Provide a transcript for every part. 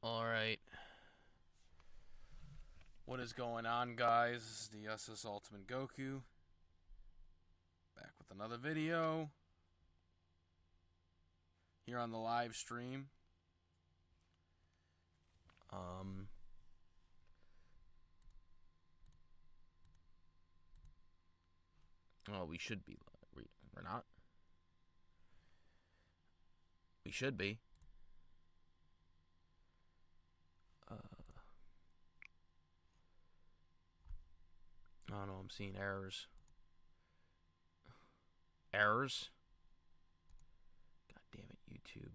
Alright. What is going on, guys? This is the SS Ultimate Goku. Back with another video. Here on the live stream. Well, we should be. We're not. We should be. I don't know, I'm seeing errors. Errors? God damn it, YouTube.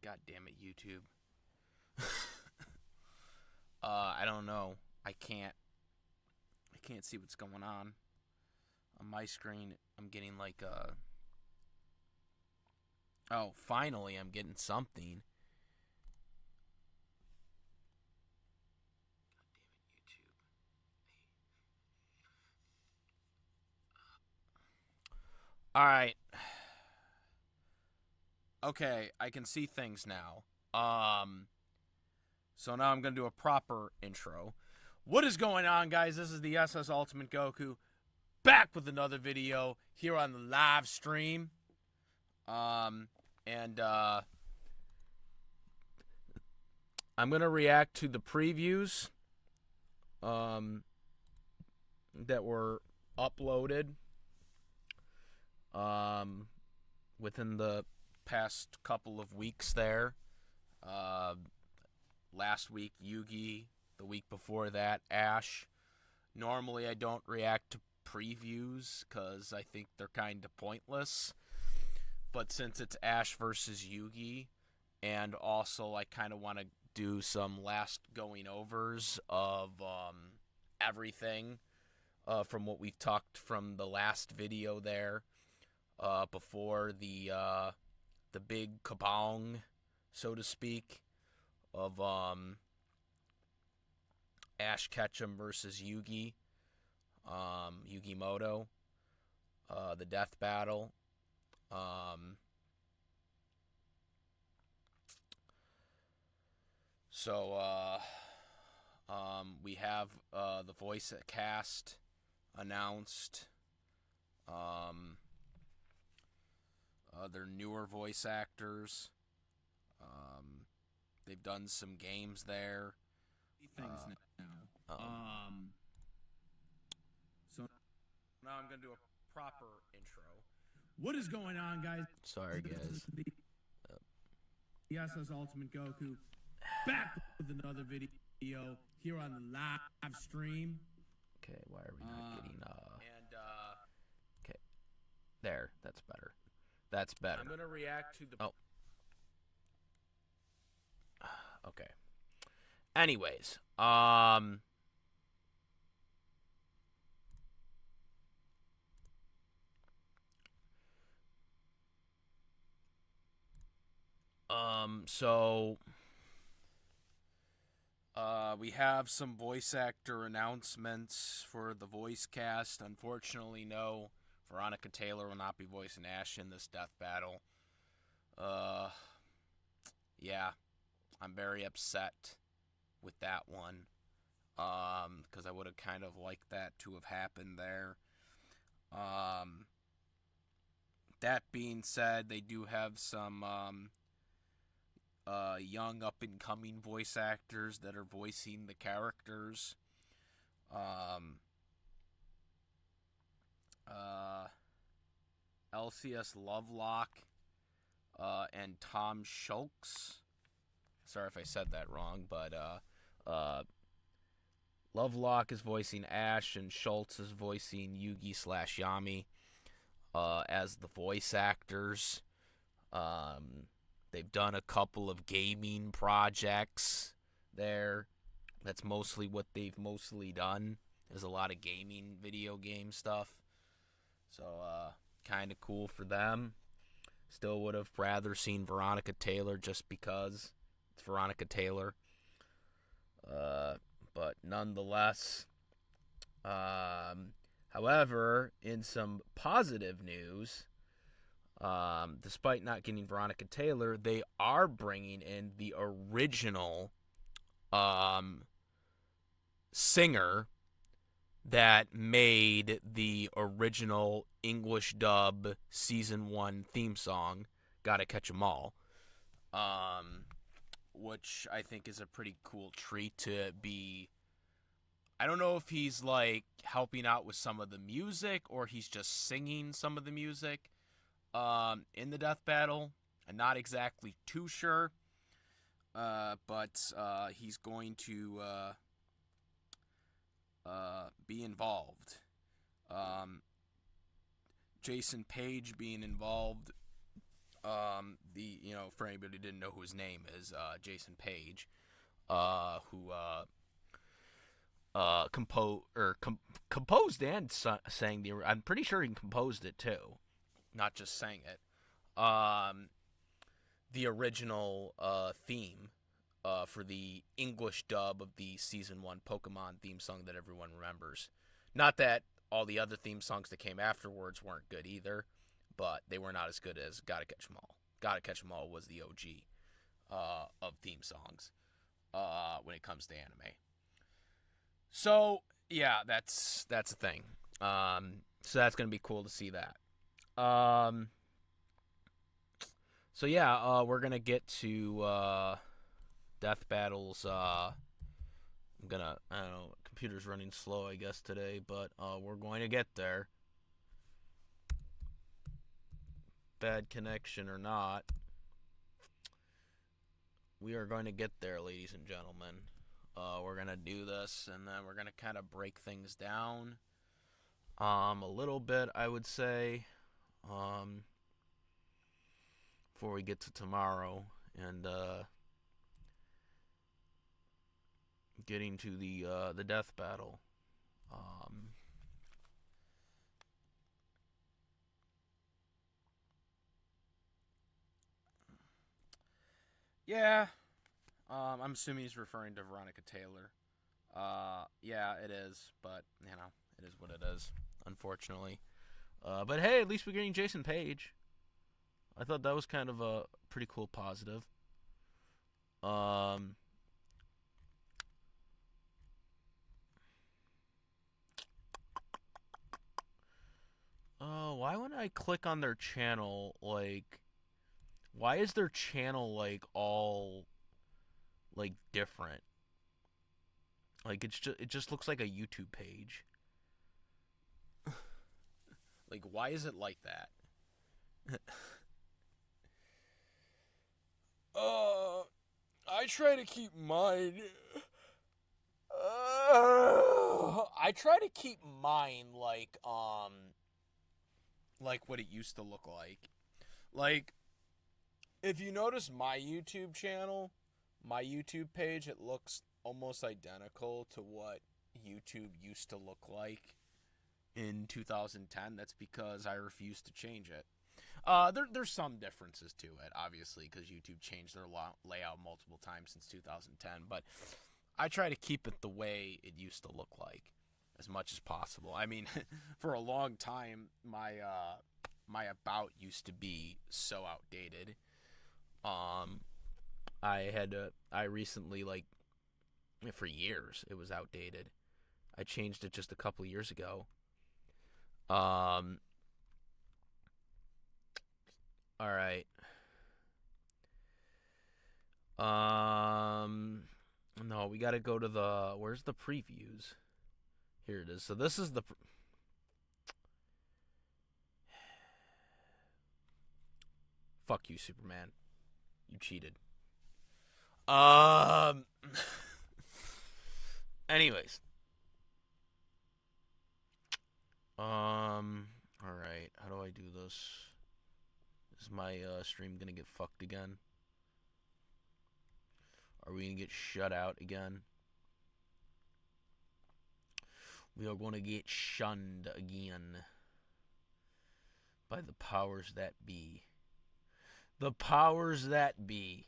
God damn it, YouTube. I don't know. I can't see what's going on my screen. I'm getting like oh, finally I'm getting something. Alright. Okay, I can see things now. So now I'm going to do a proper intro. What is going on, guys? This is the SS Ultimate Goku. Back with another video here on the live stream. I'm going to react to the previews that were uploaded within the past couple of weeks there. Last week, Yugi. The week before that, Ash. Normally, I don't react to previews because I think they're kind of pointless. But since it's Ash versus Yugi, and also I kind of want to do some last going overs of everything from what we've talked from the last video there before the big kabong, so to speak, of Ash Ketchum versus Yugi, Yugimoto, the death battle. We have the voice cast announced. They're newer voice actors. They've done some games there. Things now. So now I'm gonna do a proper intro. What is going on, guys? Sorry, guys. The SS Ultimate Goku back with another video here on the live stream. Okay, why are we not getting okay, there. That's better. That's better. I'm gonna react to the. Oh. Okay. Anyways, so we have some voice actor announcements for the voice cast. Unfortunately, no, Veronica Taylor will not be voicing Ash in this death battle. Yeah, I'm very upset with that one, because I would have kind of liked that to have happened there. That being said, they do have some young up-and-coming voice actors that are voicing the characters. LCS Lovelock and Tom Schultz. Sorry if I said that wrong, but Lovelock is voicing Ash and Schultz is voicing Yugi/Yami as the voice actors. They've done a couple of gaming projects there. That's mostly what they've mostly done. There's a lot of gaming, video game stuff. So, kind of cool for them. Still would have rather seen Veronica Taylor just because it's Veronica Taylor. But nonetheless, however, in some positive news, Despite not getting Veronica Taylor, they are bringing in the original singer that made the original English dub season 1 theme song, Gotta Catch 'Em All, which I think is a pretty cool treat to be. I don't know if he's like helping out with some of the music or he's just singing some of the music in the death battle. I'm not exactly too sure, but he's going to be involved. Jason Page being involved. For anybody who didn't know who his name is, Jason Page, who composed and sang the. I'm pretty sure he composed it too, not just sang it. The original theme for the English dub of the season 1 Pokemon theme song that everyone remembers. Not that all the other theme songs that came afterwards weren't good either, but they were not as good as Gotta Catch 'Em All. Gotta Catch 'Em All was the OG of theme songs when it comes to anime. So yeah, that's a thing. So that's gonna be cool to see that. So yeah, we're gonna get to death battles. I don't know, computer's running slow, I guess, today, but we're going to get there. Bad connection or not, we are going to get there, ladies and gentlemen. We're going to do this, and then we're going to kind of break things down a little bit, I would say, before we get to tomorrow and getting to the death battle. Yeah, I'm assuming he's referring to Veronica Taylor. Yeah, it is, but it is what it is, unfortunately. But hey, at least we're getting Jason Page. I thought that was kind of a pretty cool positive. Why when I click on their channel, like, why is their channel like all like different? Like it just looks like a YouTube page. Like, why is it like that? I try to keep mine. I try to keep mine like what it used to look like. Like, if you notice my YouTube channel, my YouTube page, it looks almost identical to what YouTube used to look like in 2010. That's because I refuse to change it. There's some differences to it, obviously, because YouTube changed their layout multiple times since 2010. But I try to keep it the way it used to look like as much as possible. I mean, for a long time, my about used to be so outdated. I recently, like, for years, it was outdated. I changed it just a couple years ago. All right. No, we got to go to the. Where's the previews? Here it is. So this is the. Fuck you, Superman. You cheated. Anyways. All right. How do I do this? Is my stream gonna get fucked again? Are we gonna get shut out again? We are gonna get shunned again by the powers that be. The powers that be.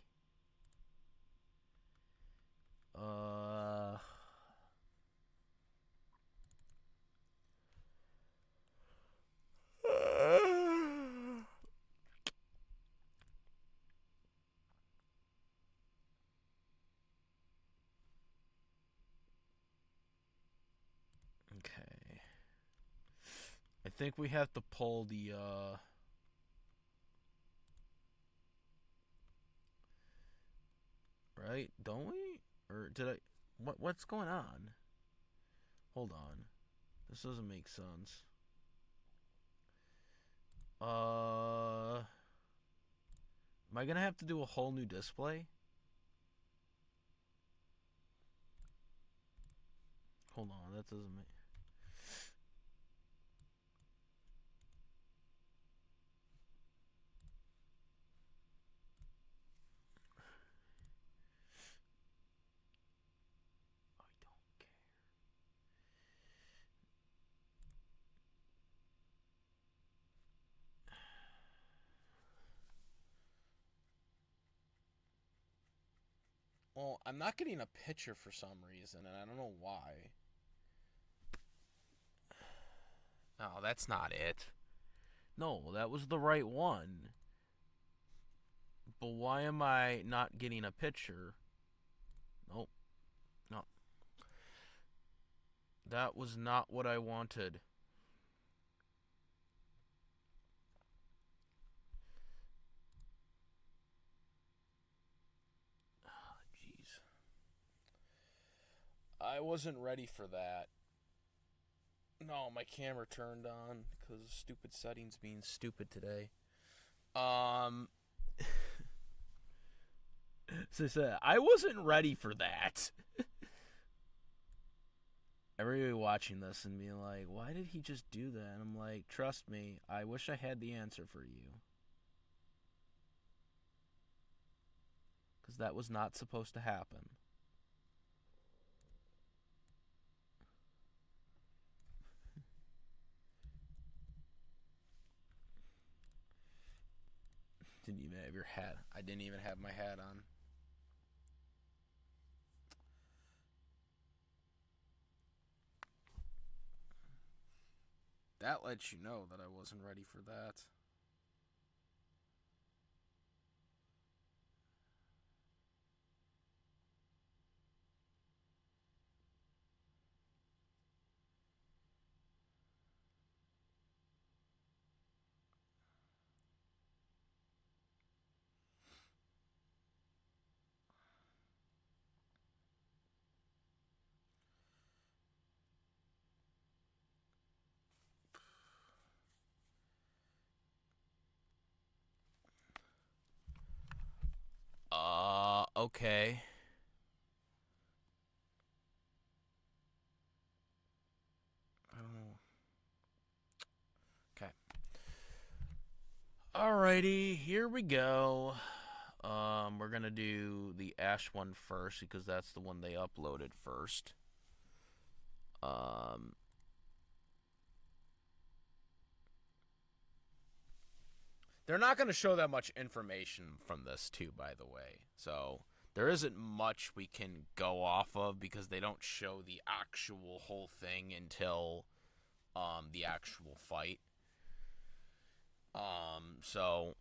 think we have to pull the, right? Don't we? Or did I... What's going on? Hold on. This doesn't make sense. Am I gonna have to do a whole new display? Hold on, that doesn't make... I don't care. Well, I'm not getting a picture for some reason, and I don't know why. Oh, that's not it. No, that was the right one. But why am I not getting a picture? Nope. No. That was not what I wanted. Jeez. I wasn't ready for that. No, my camera turned on because of stupid settings being stupid today. So I wasn't ready for that. Everybody watching this and being like, why did he just do that? And I'm like, trust me, I wish I had the answer for you. Because that was not supposed to happen. Didn't even have your hat. I didn't even have my hat on. That lets you know that I wasn't ready for that. Okay. I don't know. Okay. Alrighty, here we go. We're gonna do the Ash one first because that's the one they uploaded first. They're not gonna show that much information from this too, by the way. So there isn't much we can go off of because they don't show the actual whole thing until the actual fight. So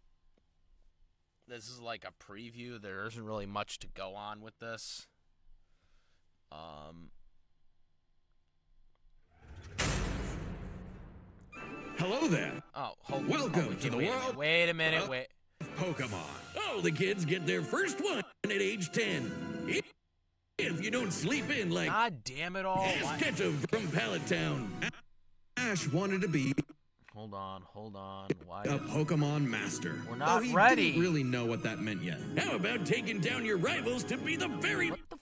this is like a preview. There isn't really much to go on with this. Hello there. Oh, Welcome to the world. Wait a minute. Wait. Pokemon. All the kids get their first one at age 10. If you don't sleep in like... God damn it all. Ask Ketchup from Pallet Town. Ash wanted to be... Hold on. Why? A Pokemon master. We're not he ready. Didn't really know what that meant yet. How about taking down your rivals to be the very... What the f...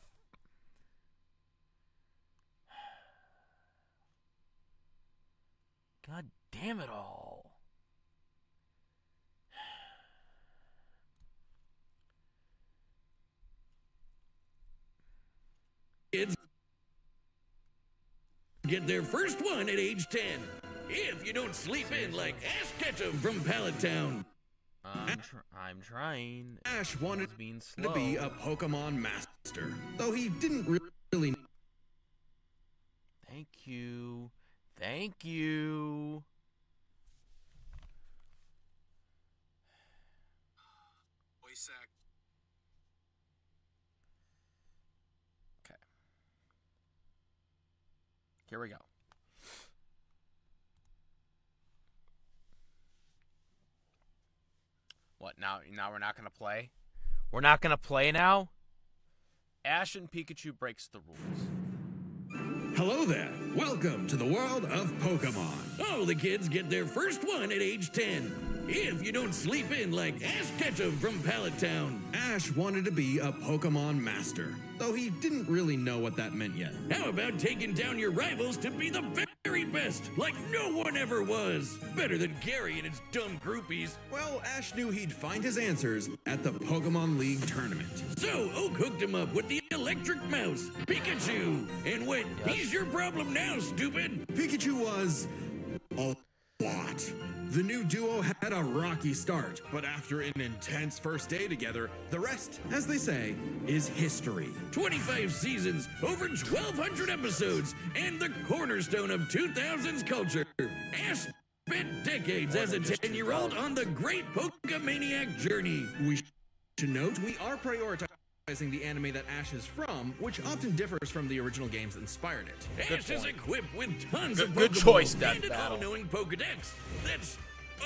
God damn it all. Kids get their first one at age 10. If you don't sleep in like Ash Ketchup from Pallet Town. I'm trying. Ash wanted being to be a Pokemon master, though he didn't really... Thank you. Wait a sec. Okay. Here we go. What, now we're not going to play? We're not going to play now? Ash and Pikachu breaks the rules. Hello there. Welcome to the world of Pokemon. All the kids get their first one at age 10. If you don't sleep in like Ash Ketchum from Pallet Town. Ash wanted to be a Pokemon master, though he didn't really know what that meant yet. How about taking down your rivals to be the very best, like no one ever was? Better than Gary and his dumb groupies. Well, Ash knew he'd find his answers at the Pokemon League tournament. So Oak hooked him up with the electric mouse, Pikachu. And went, he's your problem now, stupid. Pikachu was a lot. The new duo had a rocky start, but after an intense first day together, the rest, as they say, is history. 25 seasons, over 1,200 episodes, and the cornerstone of 2000s culture. Ash spent decades as a 10-year-old on the great Pokemaniac journey. We should note we are prioritizing the anime that Ash is from, which often differs from the original games that inspired it. Ash is equipped with tons of Pokeballs Good choice, and Death an Battle. all-knowing Pokedex. That's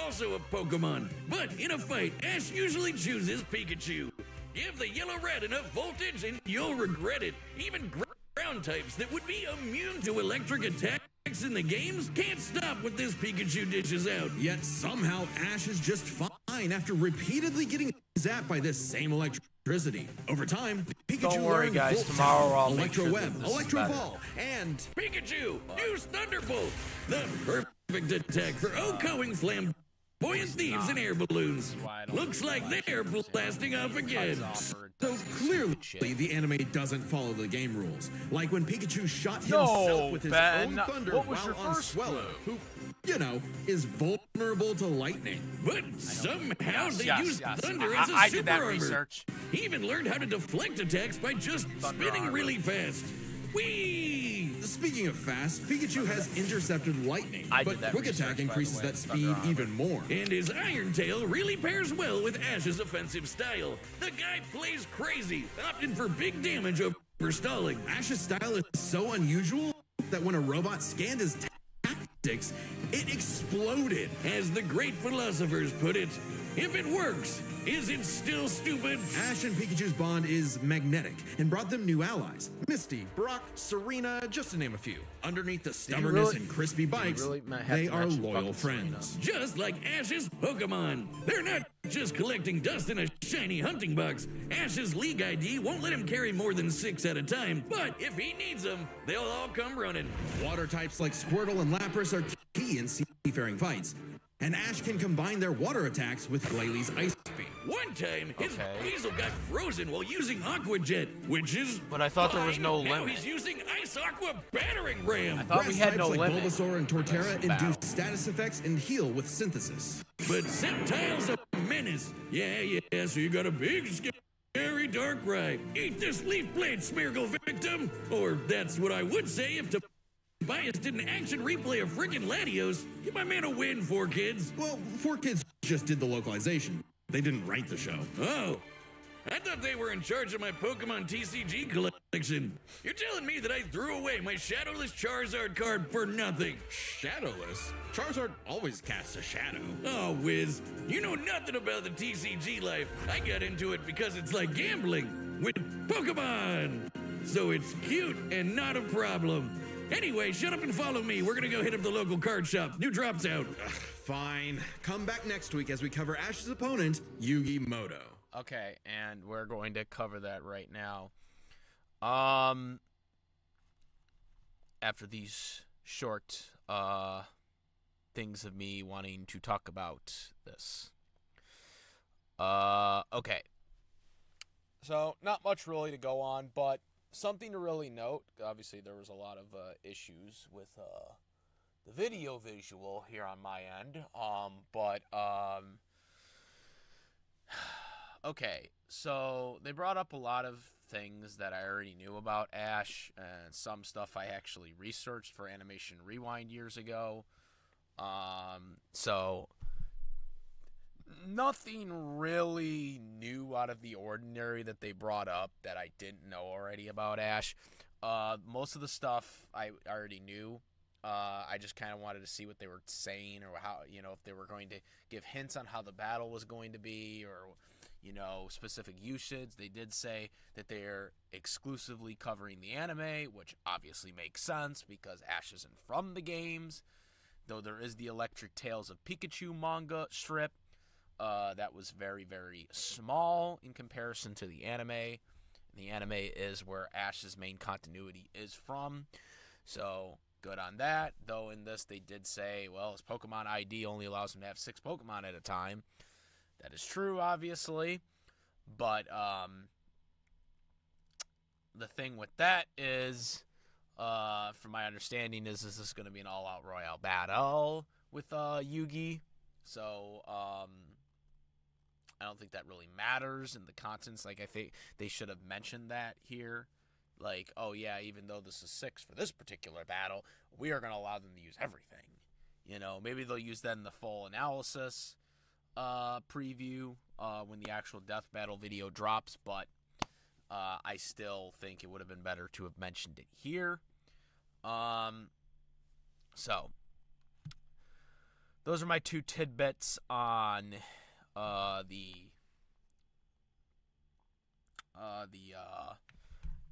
also a Pokemon. But in a fight, Ash usually chooses Pikachu. Give the yellow rat enough voltage and you'll regret it. Even ground types that would be immune to electric attacks in the games can't stop what this Pikachu dishes out. Yet somehow Ash is just fine after repeatedly getting zapped by this same electricity. Over time, Pikachu Don't worry, learned guys. Volt Tomorrow Tower, I'll make Electro sure Web, that this is Electro better. Ball, and Pikachu, use Thunderbolt. The perfect attack for outgoing flamboyant thieves and air balloons. why I don't Looks like they're blasting off again. so clearly the anime doesn't follow the game rules. Like when Pikachu shot No, himself with his Ben, own thunder what was while your on first Swellow, clue? who, you know, is vulnerable to lightning. But somehow they Yes, used yes. thunder as a I super did that armor. research. He even learned how to deflect attacks by just Thunder spinning armor. really fast. Whee! Speaking of fast, Pikachu has intercepted lightning, I but did that Quick research, Attack by the increases way, that Thunder speed armor. even more. And his Iron Tail really pairs well with Ash's offensive style. The guy plays crazy, opting for big damage over stalling. Ash's style is so unusual that when a robot scanned his tactics, it exploded. As the great philosophers put it, if it works, is it still stupid? Ash and Pikachu's bond is magnetic and brought them new allies. Misty, Brock, Serena, just to name a few. Underneath the stubbornness really- and crispy bikes, really have they to are mention loyal fucking Serena? friends. Just like Ash's Pokemon. They're not just collecting dust in a shiny hunting box. Ash's League ID won't let him carry more than 6 at a time, but if he needs them, they'll all come running. Water types like Squirtle and Lapras are key in seafaring fights. And Ash can combine their water attacks with Glalie Ice Beam. One time, his Okay. weasel got frozen while using Aqua Jet, which is But I thought there was fine. no Now limit. he's using Ice Aqua Battering Ram. thought we Grass had types no like limit. Bulbasaur and Torterra This battle. induce status effects and heal with synthesis. But Sceptile's a menace. Yeah, so you got a big, scary Darkrai. Eat this leaf blade, Smeargle victim. Or that's what I would say if Tobias did an action replay of friggin' Latios. Give my man a win, 4Kids. Well, 4Kids just did the localization. They didn't write the show. Oh, I thought they were in charge of my Pokemon TCG collection. You're telling me that I threw away my Shadowless Charizard card for nothing? Shadowless? Charizard always casts a shadow. Oh, Wiz, you know nothing about the TCG life. I got into it because it's like gambling with Pokemon. So it's cute and not a problem. Anyway, shut up and follow me. We're gonna go hit up the local card shop. New drops out. Fine. Come back next week as we cover Ash's opponent, Yugi Moto. Okay, and we're going to cover that right now. After these short things of me wanting to talk about this. Okay. So, not much really to go on, but something to really note. Obviously, there was a lot of issues with the video visual here on my end. Okay, so they brought up a lot of things that I already knew about Ash, and some stuff I actually researched for Animation Rewind years ago. So nothing really new out of the ordinary that they brought up that I didn't know already about Ash. Most of the stuff I already knew. I just kind of wanted to see what they were saying, or how, if they were going to give hints on how the battle was going to be, or, specific usage. They did say that they're exclusively covering the anime, which obviously makes sense because Ash isn't from the games, though there is the Electric Tales of Pikachu manga strip that was very, very small in comparison to the anime. The anime is where Ash's main continuity is from, so good on that. Though in this they did say, well, his Pokemon ID only allows him to have 6 Pokemon at a time. That is true, obviously, but the thing with that is, from my understanding, is this is going to be an all-out royale battle with Yugi, so I don't think that really matters in the contents. Like, I think they should have mentioned that here. Like, oh yeah, even though this is 6 for this particular battle, we are going to allow them to use everything. Maybe they'll use that in the full analysis preview when the actual death battle video drops, but I still think it would have been better to have mentioned it here. So, those are my 2 tidbits on the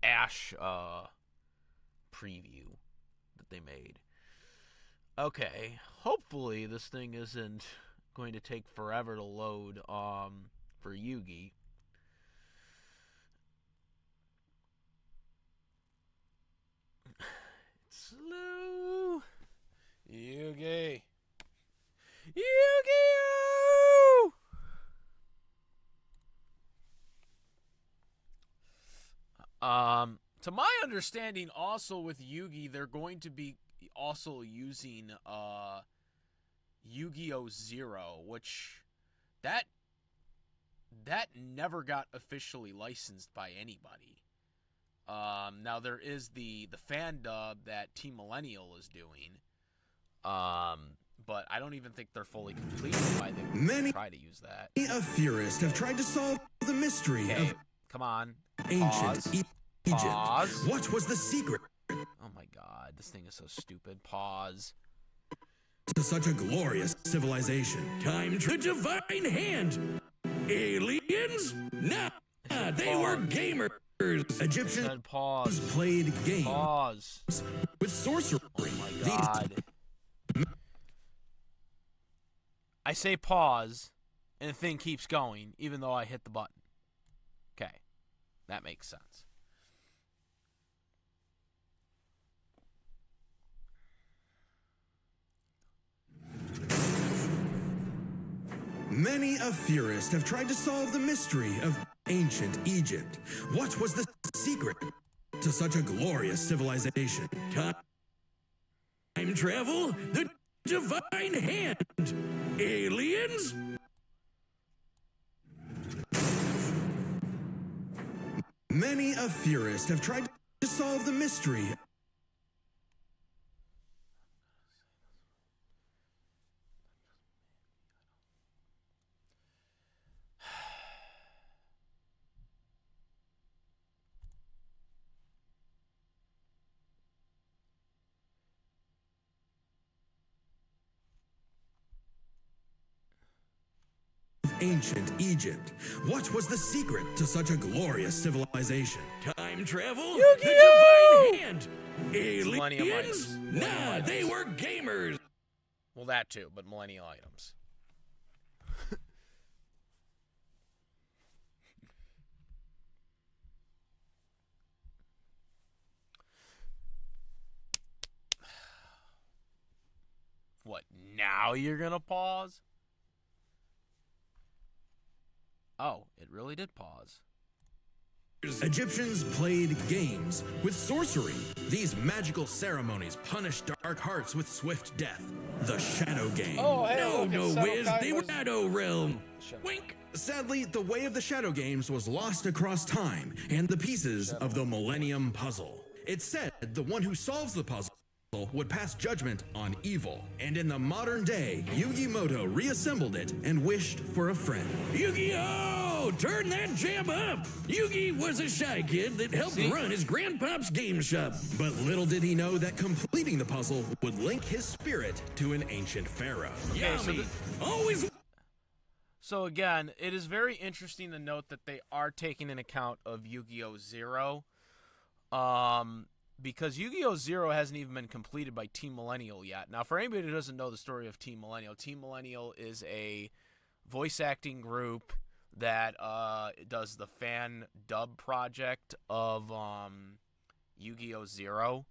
Ash preview that they made. Okay, hopefully this thing isn't going to take forever to load for Yugi. It's slow. Yugi. Yu-Gi-Oh! To my understanding, also with Yugi, they're going to be also using Yu-Gi-Oh! Zero, which that never got officially licensed by anybody. Now there is the fan dub that Team Millennial is doing. But I don't even think they're fully complete why they would try to use that. Many a theorist have tried to solve the mystery of come on. ancient Egypt. Pause. What was the secret Oh my god, this thing is so stupid. Pause. to such a glorious civilization? Time to divine hand. Aliens? Nah, they were gamers. Egyptians Said pause. played games Pause. with sorcery. Oh my god. I say pause, and the thing keeps going, even though I hit the button. Okay. That makes sense. Many a theorist have tried to solve the mystery of ancient Egypt. What was the secret to such a glorious civilization? Time travel? The divine hand. Aliens? Many a theorist have tried to solve the mystery. Ancient Egypt. What was the secret to such a glorious civilization? Time travel? Yu-Gi-Oh! The divine hand. Millennium items. Aliens? Millennium Nah, items. they were gamers. Well, that too, but millennial items. What, now you're gonna pause? Oh, it really did pause. Egyptians played games with sorcery. These magical ceremonies punished dark hearts with swift death. The Shadow Game. No, Wiz, they were Shadow Realm. Wink. Sadly, the way of the Shadow Games was lost across time and the pieces of the Millennium Puzzle. It's said the one who solves the puzzle would pass judgment on evil. And in the modern day, Yugi Moto reassembled it and wished for a friend. Yu-Gi-Oh! Oh, turn that jam up! Yugi was a shy kid that helped run his grandpop's game shop. But little did he know that completing the puzzle would link his spirit to an ancient pharaoh. Yummy! Always. So again, it is very interesting to note that they are taking an account of Yu-Gi-Oh! Zero. Because Yu-Gi-Oh! Zero hasn't even been completed by Team Millennial yet. Now, for anybody who doesn't know the story of Team Millennial is a voice acting group that does the fan dub project of Yu-Gi-Oh! Zero.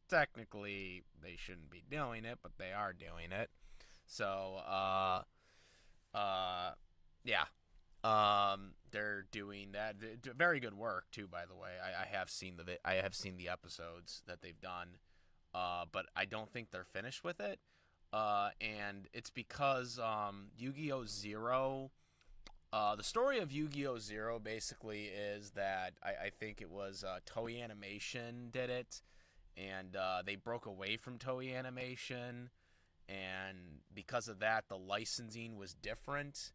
Technically, they shouldn't be doing it, but they are doing it. So, yeah. They're doing that. Very good work too, by the way. I have seen the episodes that they've done, but I don't think they're finished with it. And it's because Yu-Gi-Oh! Zero. The story of Yu-Gi-Oh! Zero basically is that I think it was Toei Animation did it, and they broke away from Toei Animation, and because of that, the licensing was different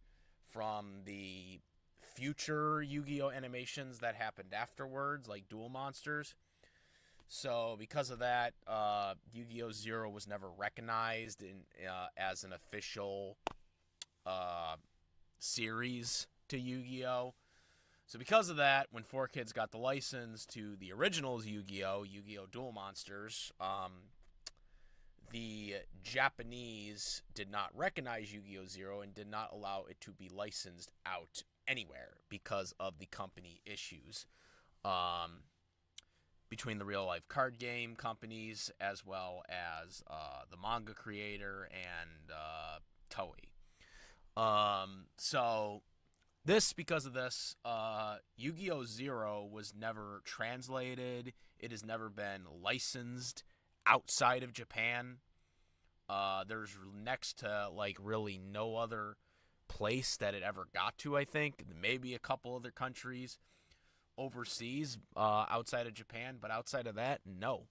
from the future Yu-Gi-Oh! Animations that happened afterwards, like Duel Monsters. So because of that, Yu-Gi-Oh! Zero was never recognized as an official series to Yu-Gi-Oh! So because of that, when 4Kids got the license to the originals Yu-Gi-Oh! Duel Monsters, the Japanese did not recognize Yu-Gi-Oh! Zero and did not allow it to be licensed out anywhere because of the company issues between the real-life card game companies as well as the manga creator and Toei. So because of this, Yu-Gi-Oh! Zero was never translated. It has never been licensed outside of Japan. There's next to like really no other place that it ever got to, I think. Maybe a couple other countries overseas outside of Japan, but outside of that, no.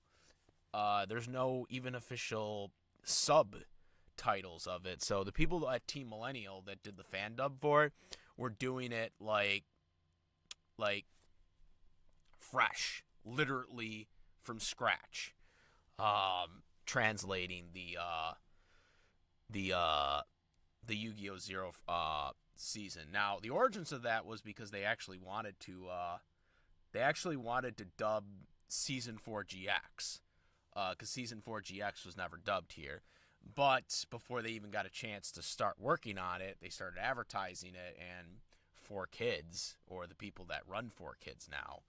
There's no even official subtitles of it. So the people at Team Millennial that did the fan dub for it were doing it like fresh, literally from scratch. Translating the Yu-Gi-Oh! Zero season. Now, the origins of that was because they actually wanted to dub Season 4 GX, because Season 4 GX was never dubbed here. But before they even got a chance to start working on it, they started advertising it, and 4Kids, or the people that run 4Kids now,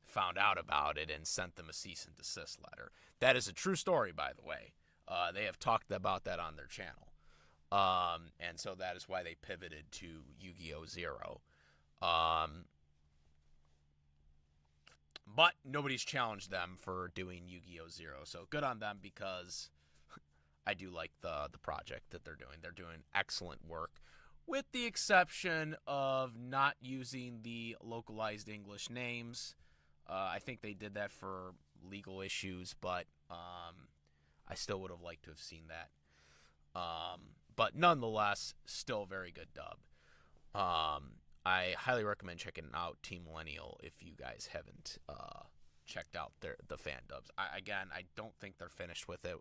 found out about it and sent them a cease and desist letter. That is a true story, by the way. They have talked about that on their channel. And so that is why they pivoted to Yu-Gi-Oh! Zero. But nobody's challenged them for doing Yu-Gi-Oh! Zero. So good on them, because I do like the project that they're doing. They're doing excellent work, with the exception of not using the localized English names. I think they did that for legal issues, but I still would have liked to have seen that. But nonetheless, still very good dub. I highly recommend checking out Team Millennial if you guys haven't checked out the fan dubs. I don't think they're finished with it,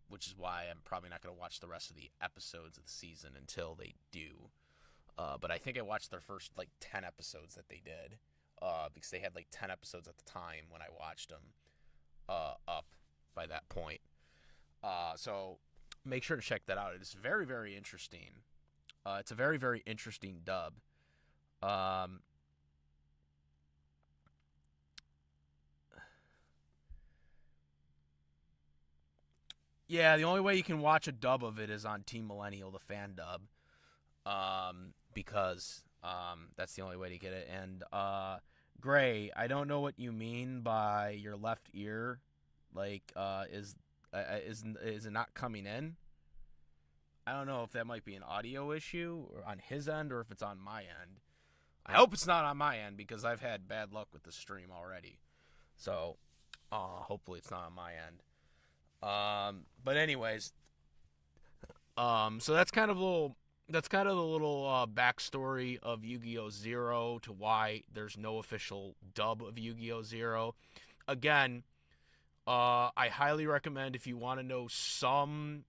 which is why I'm probably not going to watch the rest of the episodes of the season until they do. But I think I watched their first 10 episodes that they did, because they had 10 episodes at the time when I watched them up by that point. So make sure to check that out. It is very, very interesting. It's a very, very interesting dub. Yeah, the only way you can watch a dub of it is on Team Millennial, the fan dub. Because that's the only way to get it. And Gray, I don't know what you mean by your left ear. Is it not coming in? I don't know if that might be an audio issue or on his end, or if it's on my end. I hope it's not on my end, because I've had bad luck with the stream already. So, hopefully it's not on my end. But anyways, So that's kind of a little. That's kind of the little backstory of Yu-Gi-Oh! Zero to why there's no official dub of Yu-Gi-Oh! Zero. Again, I highly recommend if you want to know some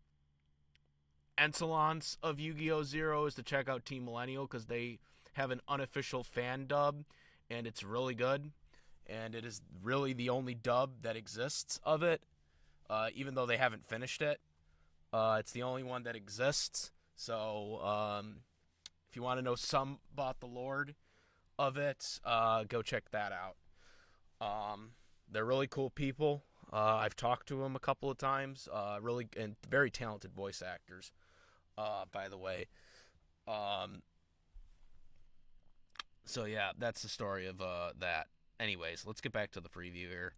ensalance of Yu-Gi-Oh! Zero is to check out Team Millennial because they have an unofficial fan dub, and it's really good. And it is really the only dub that exists of it, even though they haven't finished it. It's the only one that exists. So if you want to know some about the Lord of it, go check that out. They're really cool people. I've talked to them a couple of times. Really, and very talented voice actors, by the way. So yeah, that's the story of that. Anyways, let's get back to the preview here.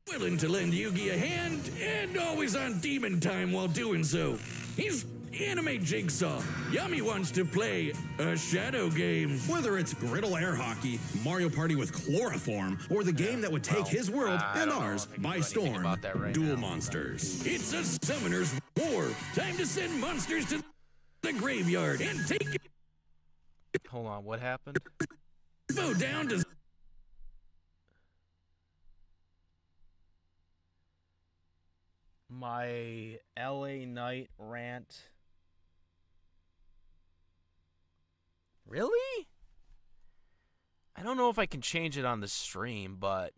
Willing to lend Yugi a hand, and always on demon time while doing so. He's Anime Jigsaw. Yami wants to play a shadow game. Whether it's griddle air hockey, Mario Party with chloroform, or the game that would take his world and ours by storm, Duel Monsters. It's a summoner's war. Time to send monsters to the graveyard and take Hold on, what happened? info down to My LA Knight rant. Really? I don't know if I can change it on the stream, but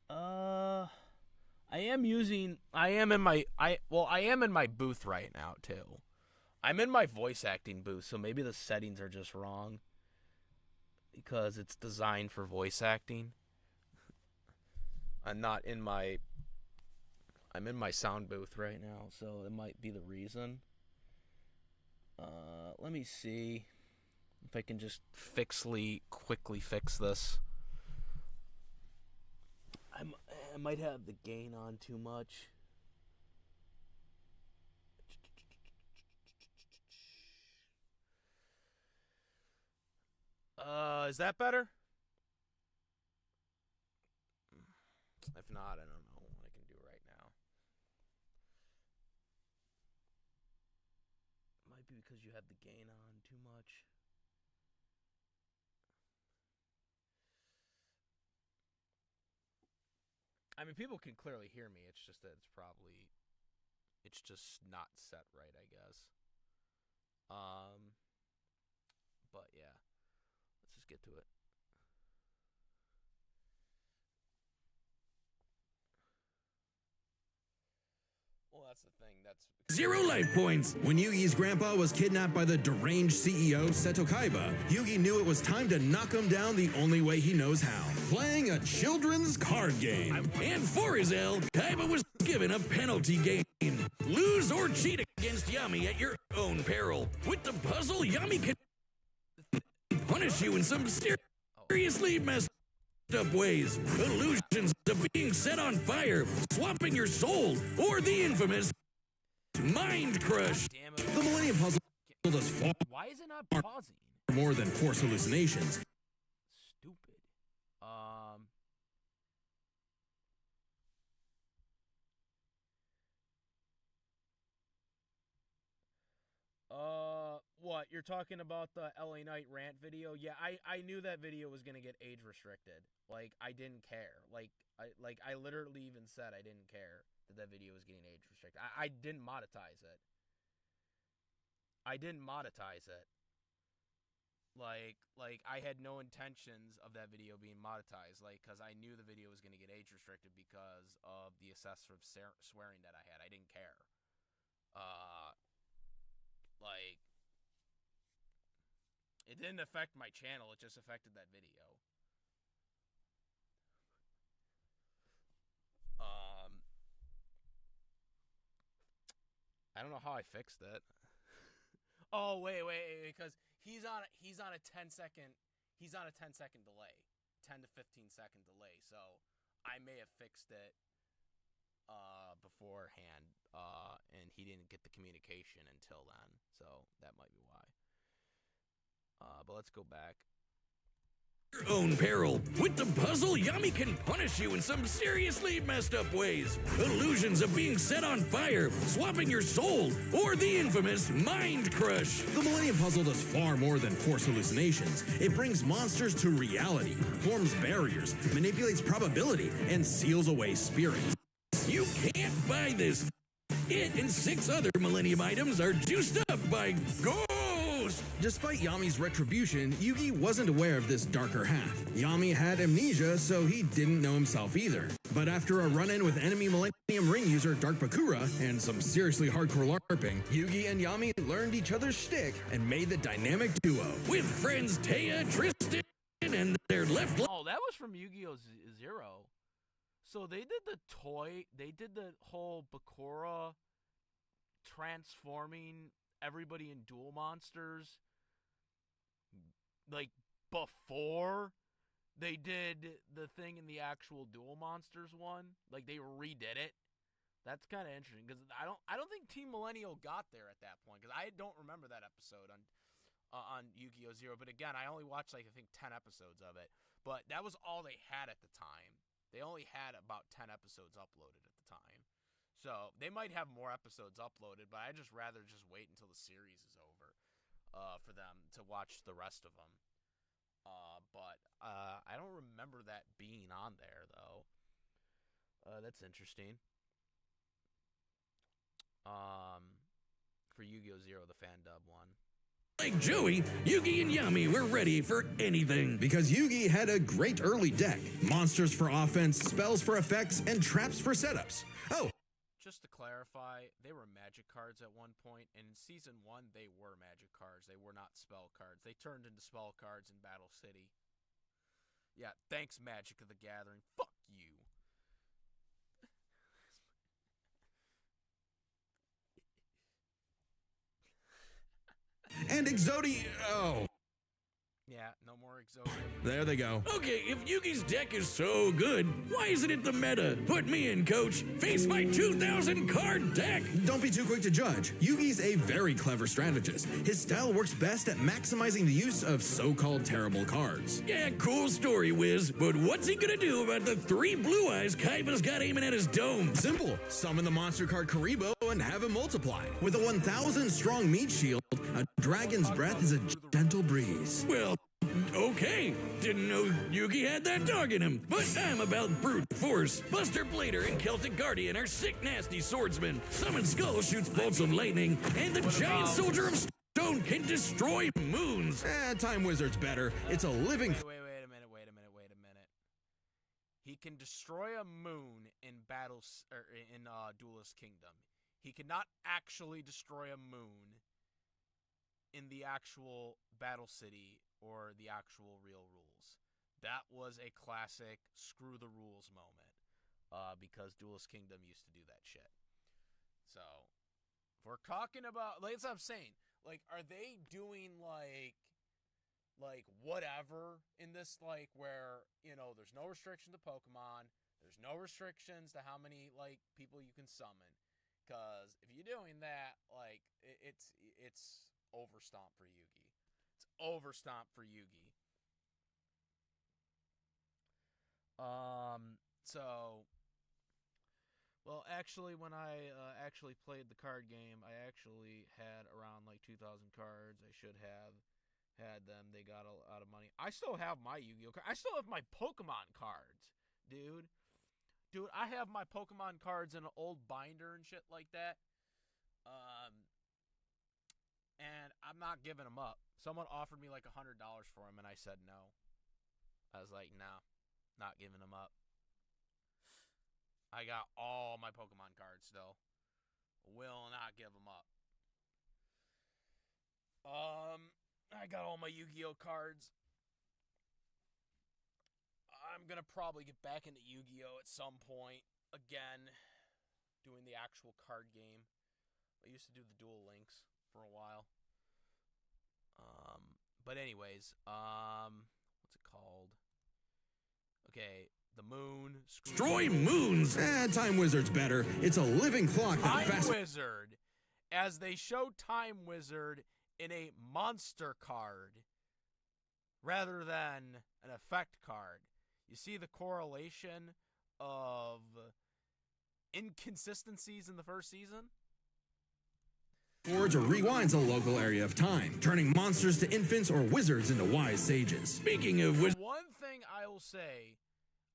I am in my booth right now too. I'm in my voice acting booth, so maybe the settings are just wrong because it's designed for voice acting. I'm in my sound booth right now, so it might be the reason. Let me see if I can just quickly fix this. I might have the gain on too much. Is that better? If not, I don't know what I can do right now. Might be because you have the gain on too much. I mean, people can clearly hear me. It's just that it's just not set right, I guess. But yeah, let's just get to it. Well, that's the thing. That's 0 life points. When Yugi's grandpa was kidnapped by the deranged CEO Seto Kaiba, Yugi knew it was time to knock him down the only way he knows how, playing a children's card game. And for his L, Kaiba was given a penalty game. Lose or cheat against Yami at your own peril. With the puzzle, Yami can punish you in some seriously messed up ways. Illusions of being set on fire, swapping your soul, or the infamous Mind Crush. damn it. The Millennium Puzzle told us far Why is it not pausing? more than force hallucinations. Stupid. What? You're talking about the LA Knight rant video? Yeah, I knew that video was gonna get age restricted. Like, I didn't care. I literally even said I didn't care that video was getting age restricted. I didn't monetize it. Like I had no intentions of that video being monetized, because I knew the video was gonna get age restricted because of the excessive swearing that I had. I didn't care. It didn't affect my channel. It just affected that video. I don't know how I fixed it. Oh, wait, because he's on a 10-second delay. 10 to 15-second delay. So I may have fixed it beforehand, and he didn't get the communication until then. So that might be why. But let's go back. own peril. With the puzzle, Yami can punish you in some seriously messed up ways. Illusions of being set on fire, swapping your soul, or the infamous Mind Crush. The Millennium Puzzle does far more than force hallucinations. It brings monsters to reality, forms barriers, manipulates probability, and seals away spirits. You can't buy this. It and 6 other Millennium items are juiced up by ghosts. Despite Yami's retribution, Yugi wasn't aware of this darker half. Yami had amnesia, so he didn't know himself either. But after a run-in with enemy Millennium Ring user Dark Bakura and some seriously hardcore LARPing, Yugi and Yami learned each other's shtick and made the dynamic duo. With friends Taya, Tristan, and their left Oh, that was from Yu-Gi-Oh! Zero. So they did the whole Bakura transforming everybody in Duel Monsters, like, before they did the thing in the actual Duel Monsters one. Like, they redid it. That's kind of interesting, because I don't think Team Millennial got there at that point, because I don't remember that episode on Yu-Gi-Oh! Zero. But again, I only watched, like, I think 10 episodes of it. But that was all they had at the time. They only had about 10 episodes uploaded at the time. So they might have more episodes uploaded, but I'd just rather just wait until the series is over for them to watch the rest of them. But I don't remember that being on there, though. That's interesting. For Yu-Gi-Oh! Zero, the fan dub one. like Joey, Yugi and Yami were ready for anything. Because Yugi had a great early deck. Monsters for offense, spells for effects, and traps for setups. Oh, just to clarify, they were magic cards at one point, and in Season 1, they were magic cards. They were not spell cards. They turned into spell cards in Battle City. Yeah, thanks, Magic of the Gathering. Fuck you. and Exodi... Oh. Yeah, no more Exodium. There they go. Okay, if Yugi's deck is so good, why isn't it the meta? Put me in, coach. Face my 2,000 card deck. Don't be too quick to judge. Yugi's a very clever strategist. His style works best at maximizing the use of so-called terrible cards. Yeah, cool story, Wiz. But what's he gonna do about the 3 blue eyes Kaiba's got aiming at his dome? Simple. Summon the monster card Karibo and have him multiply. With a 1,000 strong meat shield, a dragon's breath is a gentle breeze. Well, okay. Didn't know Yugi had that dog in him. But I'm about brute force. Buster Blader and Celtic Guardian are sick, nasty swordsmen. Summon Skull shoots bolts of lightning. And the giant soldier of stone can destroy moons. Time Wizard's better. It's a living... Wait a minute. He can destroy a moon in Duelist Kingdom. He cannot actually destroy a moon in the actual Battle City or the actual real rules. That was a classic screw the rules moment, because Duelist Kingdom used to do that shit. So, if we're talking about, like, that's what I'm saying. Like, are they doing like whatever in this, like, where, you know, there's no restriction to Pokemon, there's no restrictions to how many, like, people you can summon. Because if you're doing that, like, it's overstomp for Yugi. It's overstomp for Yugi. Well, actually, when I actually played the card game, I actually had around, like, 2,000 cards. I should have had them. They got a lot of money. I still have my Yu-Gi-Oh! I still have my Pokemon cards, dude. Dude, I have my Pokemon cards in an old binder and shit like that. And I'm not giving them up. Someone offered me like $100 for them, and I said no. I was like, no, not giving them up. I got all my Pokemon cards still. Will not give them up. I got all my Yu-Gi-Oh! Cards. I'm going to probably get back into Yu-Gi-Oh! At some point. Again, doing the actual card game. I used to do the Duel Links for a while. But anyways, what's it called? Okay, the moon. Destroy moons! Time Wizard's better. It's a living clock that Time Wizard. As they show Time Wizard in a monster card rather than an effect card. You see the correlation of inconsistencies in the first season? Forge or rewinds a local area of time, turning monsters to infants or wizards into wise sages. Speaking of One thing I will say,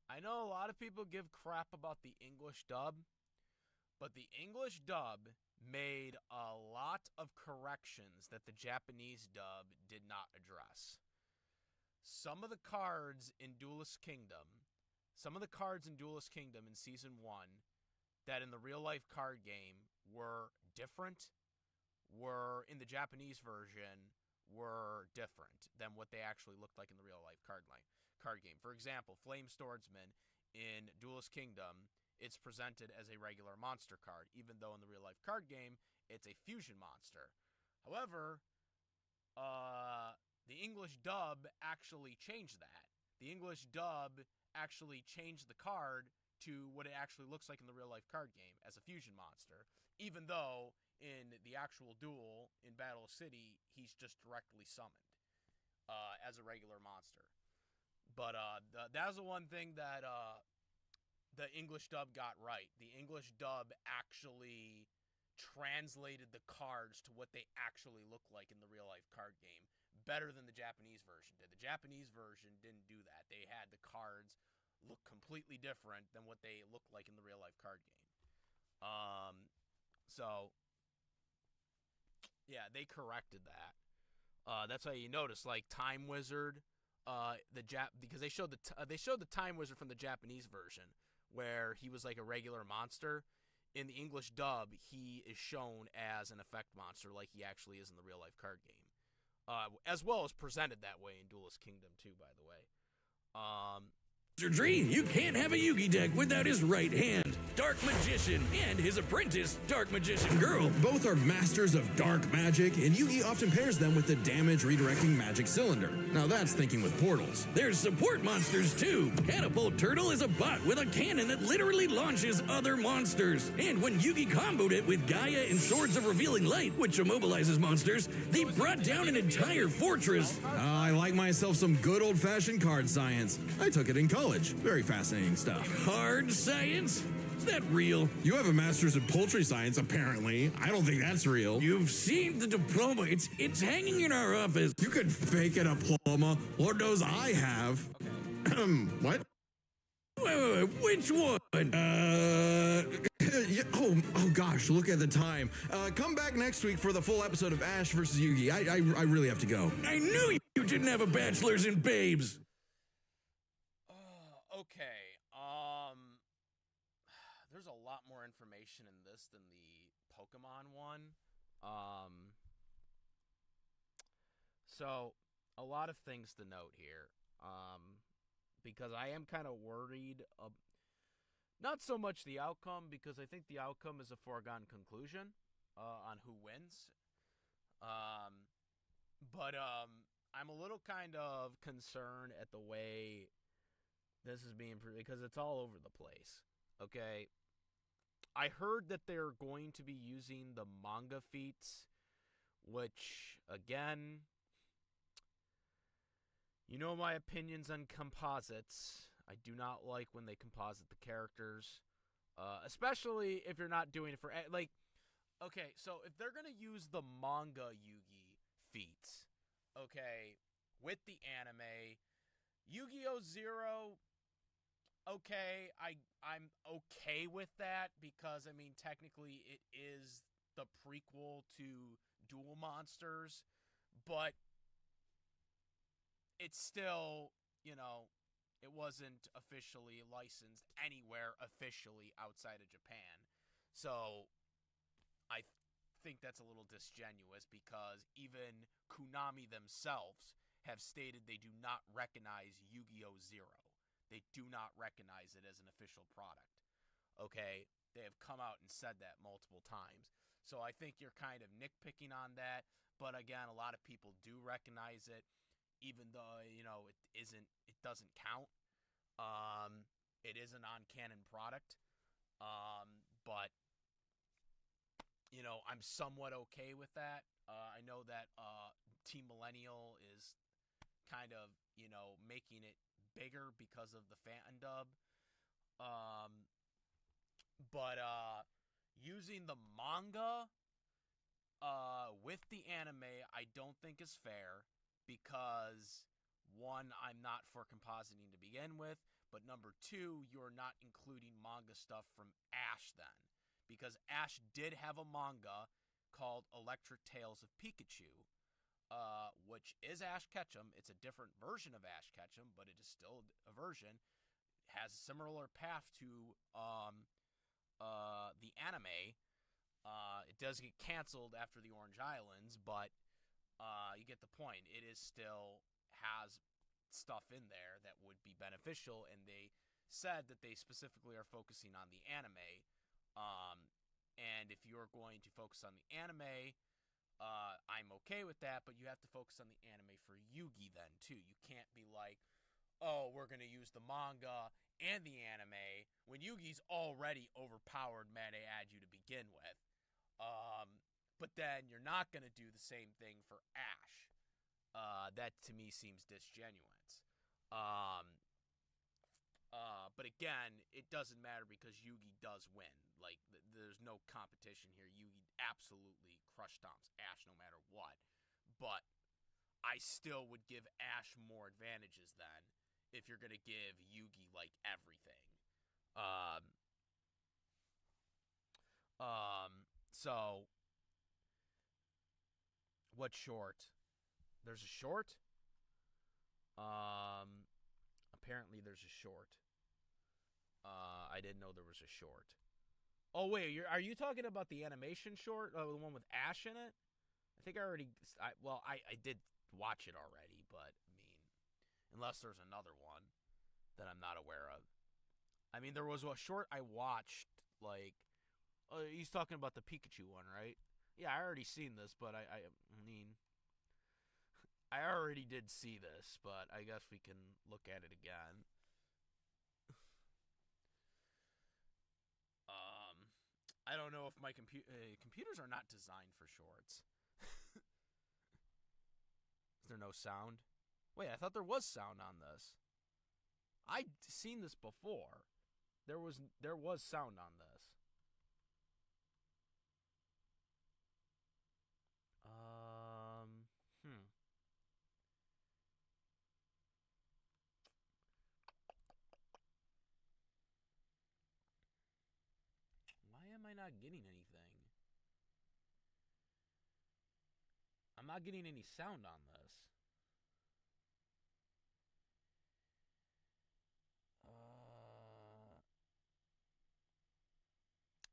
I know a lot of people give crap about the English dub, but the English dub made a lot of corrections that the Japanese dub did not address. Some of the cards in Duelist Kingdom in Season 1 that in the real-life card game were different, were in the Japanese version, were different than what they actually looked like in the real-life card game. For example, Flame Swordsman in Duelist Kingdom, it's presented as a regular monster card, even though in the real-life card game, it's a fusion monster. However, the English dub actually changed that. The English dub actually changed the card to what it actually looks like in the real-life card game as a fusion monster, even though in the actual duel in Battle City, he's just directly summoned as a regular monster. But that was the one thing that the English dub got right. The English dub actually translated the cards to what they actually look like in the real-life card game better than the Japanese version did. The Japanese version didn't do that. They had the cards look completely different than what they look like in the real-life card game. So, yeah, they corrected that. That's why you notice, like, Time Wizard, because they showed the Time Wizard from the Japanese version, where he was like a regular monster. In the English dub, he is shown as an effect monster like he actually is in the real-life card game. As well as presented that way in Duelist Kingdom, too, by the way. wizardry, you can't have a Yugi deck without his right hand, Dark Magician, and his apprentice, Dark Magician Girl. Both are masters of dark magic, and Yugi often pairs them with the damage redirecting magic cylinder. Now that's thinking with portals. There's support monsters too. Catapult Turtle is a bot with a cannon that literally launches other monsters. And when Yugi comboed it with Gaia and Swords of Revealing Light, which immobilizes monsters, they brought down an entire fortress. I like myself some good old-fashioned card science. I took it in college. Very fascinating stuff. Hard science? Is that real? You have a master's in poultry science, apparently. I don't think that's real. You've seen the diploma. It's hanging in our office. You could fake a diploma. Lord knows I have. What? Wait, which one? Yeah, oh gosh, look at the time. Come back next week for the full episode of Ash vs. Yugi. I really have to go. I knew you didn't have a bachelor's in babes. Okay. There's a lot more information in this than the Pokemon one. So a lot of things to note here. Because I am kind of worried. Not so much the outcome, because I think the outcome is a foregone conclusion on who wins. But I'm a little kind of concerned at the way this is being, because it's all over the place. Okay, I heard that they're going to be using the manga feats, which, again, you know my opinions on composites. I do not like when they composite the characters, especially if you're not doing it for, like, okay, so if they're going to use the manga Yugi feats, okay, with the anime, Yu-Gi-Oh! Zero, okay, I'm okay with that, because, I mean, technically it is the prequel to Duel Monsters, but it's still, you know, it wasn't officially licensed anywhere officially outside of Japan. So I think that's a little disingenuous, because even Konami themselves have stated they do not recognize Yu-Gi-Oh! Zero. They do not recognize it as an official product. Okay? They have come out and said that multiple times. So I think you're kind of nitpicking on that. But again, a lot of people do recognize it, even though, you know, it doesn't count. It is a non-canon product. But, you know, I'm somewhat okay with that. I know that Team Millennial is kind of, making it bigger because of the Phantom dub. But using the manga with the anime, I don't think is fair because, one, I'm not for compositing to begin with, but number two, you're not including manga stuff from Ash then. Because Ash did have a manga called Electric Tales of Pikachu, which is Ash Ketchum. It's a different version of Ash Ketchum, but it is still a version. Has a similar path to the anime. It does get canceled after the Orange Islands, but you get the point. It is still has stuff in there that would be beneficial, and they said that they specifically are focusing on the anime. And if you're going to focus on the anime, I'm okay with that, but you have to focus on the anime for Yugi then, too. You can't be like, oh, we're going to use the manga and the anime when Yugi's already overpowered meta Adu to begin with. But then you're not going to do the same thing for Ash. That, to me, seems disingenuous. But again, it doesn't matter because Yugi does win. Like, there's no competition here. Yugi absolutely crush stomps Ash no matter what. But I still would give Ash more advantages then if you're going to give Yugi, like, everything. So, what short? There's a short? Apparently there's a short. I didn't know there was a short. Oh, wait, are you talking about the animation short? The one with Ash in it? I think I did watch it already, but, I mean, unless there's another one that I'm not aware of. I mean, there was a short I watched, like, he's talking about the Pikachu one, right? Yeah, I already seen this, but I mean, I already did see this, but I guess we can look at it again. I don't know if my computers are not designed for shorts. Is there no sound? Wait, I thought there was sound on this. I'd seen this before. There was sound on this. Why am I not getting anything? I'm not getting any sound on this.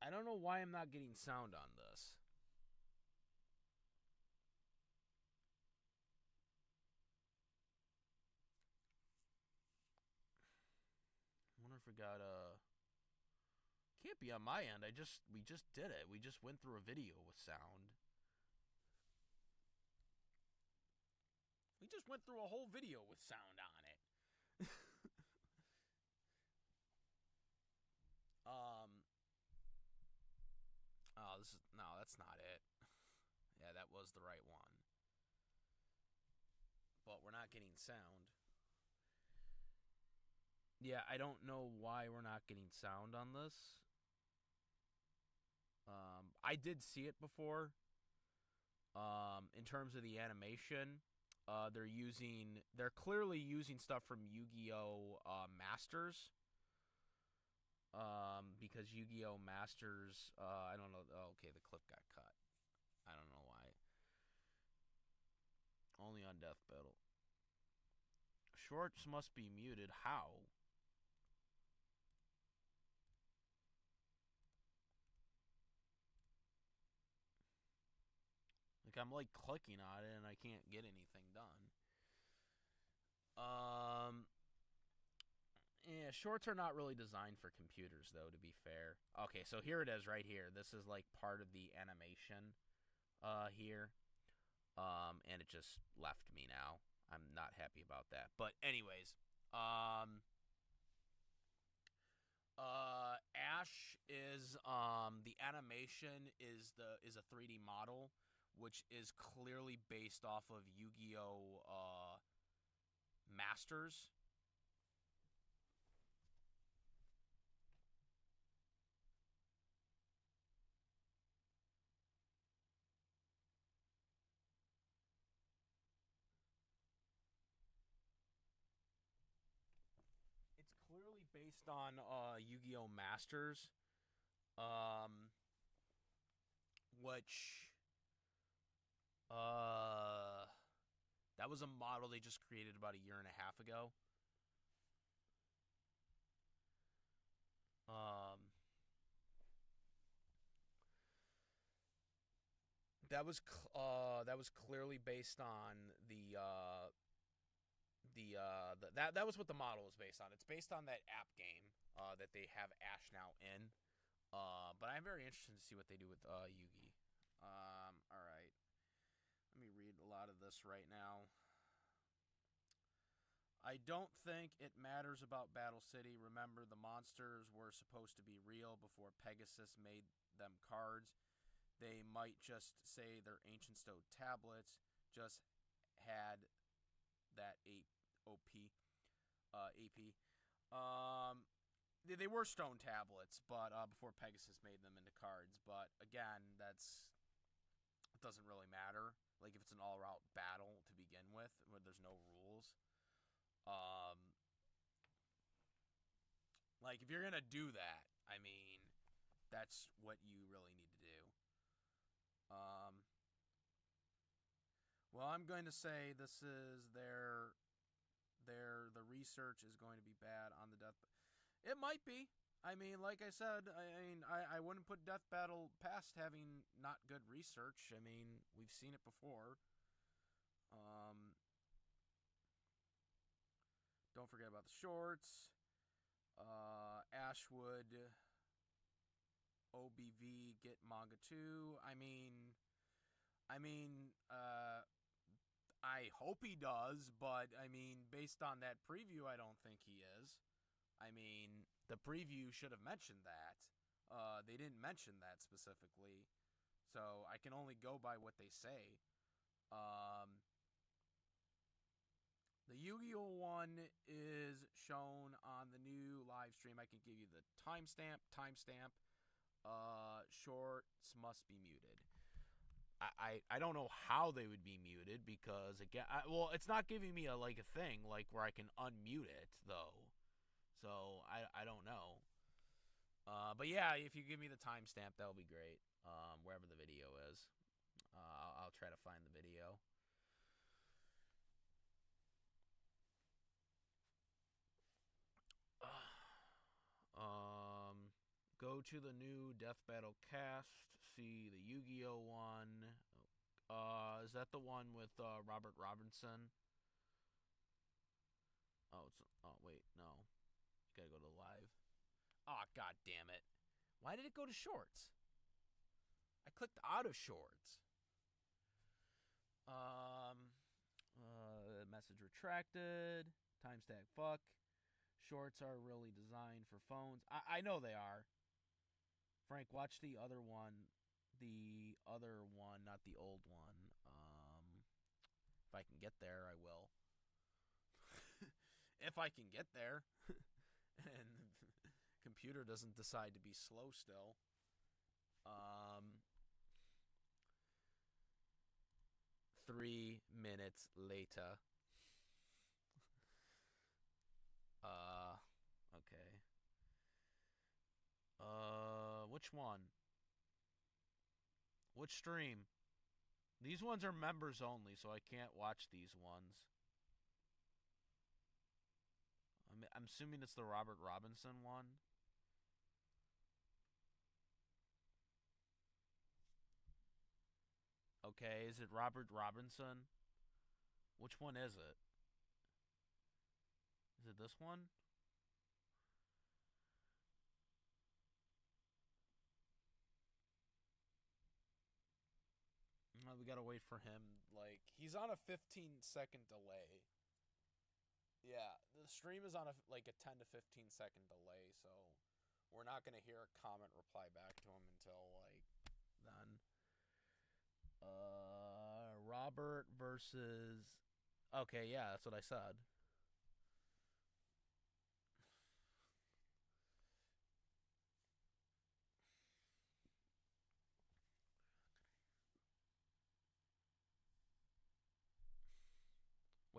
I don't know why I'm not getting sound on this. I wonder if we got can't be on my end. We just did it. We just went through a video with sound. We just went through a whole video with sound on it. Oh, that's not it. Yeah, that was the right one. But we're not getting sound. Yeah, I don't know why we're not getting sound on this. I did see it before. In terms of the animation, they're clearly using stuff from Yu-Gi-Oh! Masters. Because Yu-Gi-Oh! Masters, I don't know. Oh, okay, the clip got cut. I don't know why. Only on Death Battle. Shorts must be muted. How? Like, I'm, like, clicking on it, and I can't get anything done. Yeah, shorts are not really designed for computers, though, to be fair. Okay, so here it is right here. This is, like, part of the animation here. And it just left me now. I'm not happy about that. But anyways, Ash is the animation is a 3D model, which is clearly based off of Yu-Gi-Oh! Masters. It's clearly based on Yu-Gi-Oh! Masters, which that was a model they just created about a year and a half ago. Um, that was clearly based on that was what the model was based on. It's based on that app game that they have Ash now in. But I'm very interested to see what they do with Yugi. All right. Let me read a lot of this right now. I don't think it matters about Battle City. Remember, the monsters were supposed to be real before Pegasus made them cards. They might just say they're ancient stone tablets, just had that AP. They were stone tablets, but before Pegasus made them into cards. But again, it doesn't really matter. Like if it's an all-out battle to begin with, where there's no rules. Like if you're gonna do that, I mean, that's what you really need to do. Well, I'm going to say this is the research is going to be bad on the death. It might be. I mean, like I said, I wouldn't put Death Battle past having not good research. I mean, we've seen it before. Don't forget about the shorts. Ashwood, OBV, get manga too. I hope he does, but I mean, based on that preview, I don't think he is. I mean, the preview should have mentioned that. They didn't mention that specifically, so I can only go by what they say. The Yu-Gi-Oh! One is shown on the new live stream. I can give you the timestamp. Shorts must be muted. I don't know how they would be muted because again, it's not giving me a thing like where I can unmute it though. So I don't know. But yeah, if you give me the timestamp, that'll be great. Wherever the video is, I'll try to find the video. Go to the new Death Battle cast. See the Yu-Gi-Oh! One. Is that the one with Robert Robinson? Oh, wait, no. You gotta go to live. Oh, god damn it. Why did it go to shorts? I clicked out of shorts. Message retracted. Timestamp fuck. Shorts are really designed for phones. I know they are. Frank, watch the other one. The other one, not the old one. If I can get there, I will. If I can get there. And the computer doesn't decide to be slow still. 3 minutes later. Okay. Which one? Which stream? These ones are members only, so I can't watch these ones. I'm assuming it's the Robert Robinson one. Okay, is it Robert Robinson? Which one is it? Is it this one? We gotta wait for him. Like, he's on a 15-second delay. Yeah, the stream is on a 10 to 15-second delay, so we're not gonna hear a comment reply back to him until, then. Robert versus... Okay, yeah, that's what I said.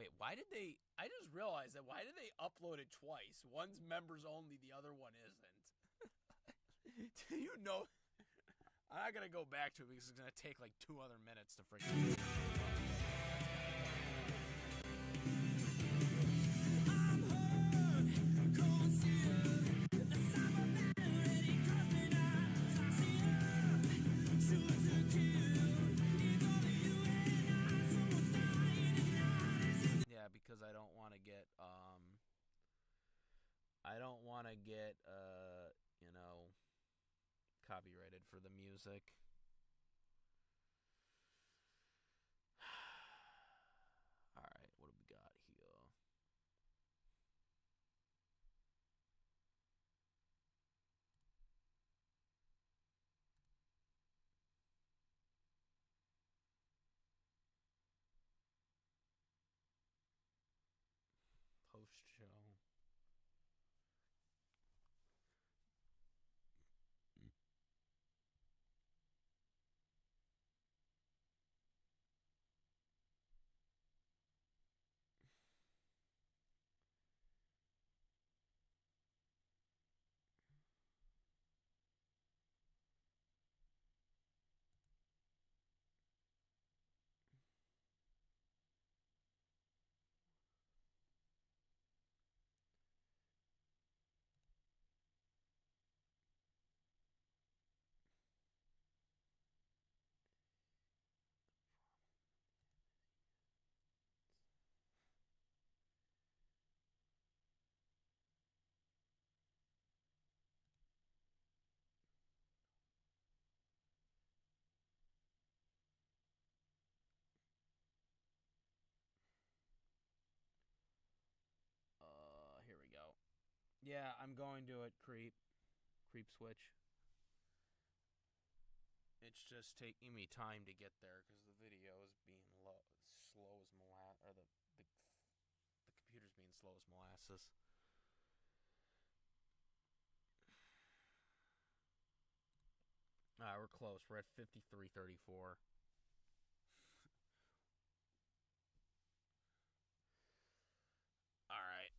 Wait, why did they? I just realized that. Why did they upload it twice? One's members only, the other one isn't. Do you know? I'm not gonna go back to it because it's gonna take like 2 other minutes to freaking. Yeah, because I don't want to get you know, copyrighted for the music. All right, what do we got here? Post show. Here we go. Yeah, I'm going to it, creep switch. It's just taking me time to get there because the video is being slow as molasses, or the computer's being slow as molasses. We're close. We're at 53:34. All right.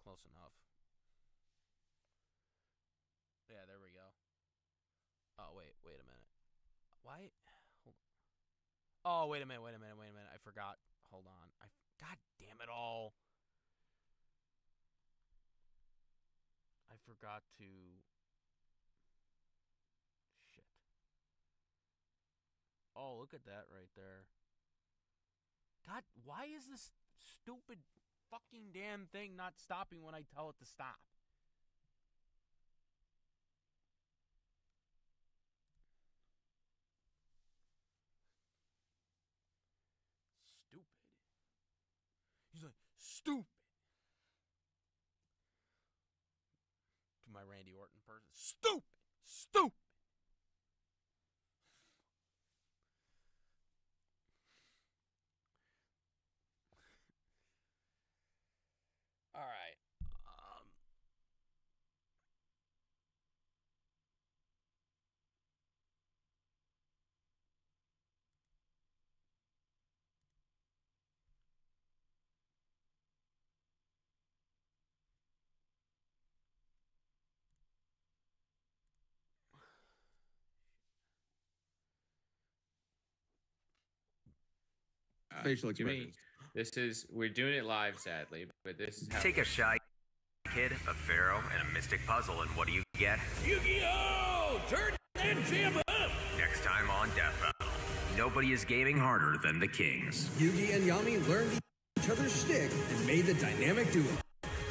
Close enough. Yeah, there we go. Oh, wait a minute. Why? Hold on. Oh, wait a minute. I forgot. Hold on. God damn it all. I forgot to... Shit. Oh, look at that right there. God, why is this stupid fucking damn thing not stopping when I tell it to stop? Stupid. He's like, stupid. To my Randy Orton person. Stupid. All right. Facial Jimmy, expressions. we're doing it live, sadly, but this is how. Take a shy kid, a pharaoh, and a mystic puzzle, and what do you get? Yu-Gi-Oh! Turn that jam up! Next time on Death Battle. Nobody is gaming harder than the Kings. Yugi and Yami learned each other's shtick and made the dynamic duo.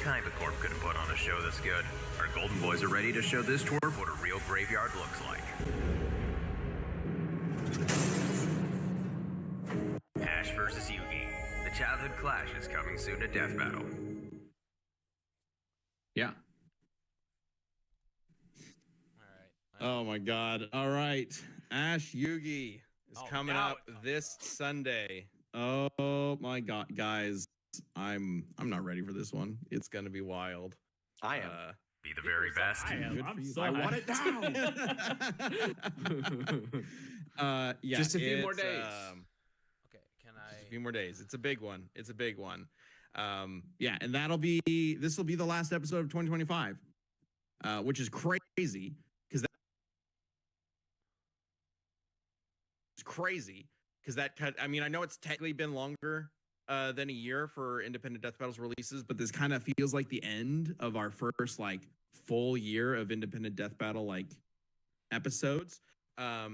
Kind of Corp couldn't put on a show this good. Our Golden Boys are ready to show this twerp what a real graveyard looks like. Ash versus Yugi. The childhood clash is coming soon to Death Battle. Yeah. All Oh my God! All right, Ash Yugi is coming now up it comes this up. Sunday. Oh my God, guys, I'm not ready for this one. It's gonna be wild. I am. Be the very best. Good for you. I want it Yeah, Just a few more it's, days. Okay, can I... few more days. It's a big one. It's a big one. Yeah, and this will be the last episode of 2025, which is crazy because that cut. I mean, I know it's technically been longer than a year for Independent Death Battles releases, but this kind of feels like the end of our first like full year of Independent Death Battle like episodes. I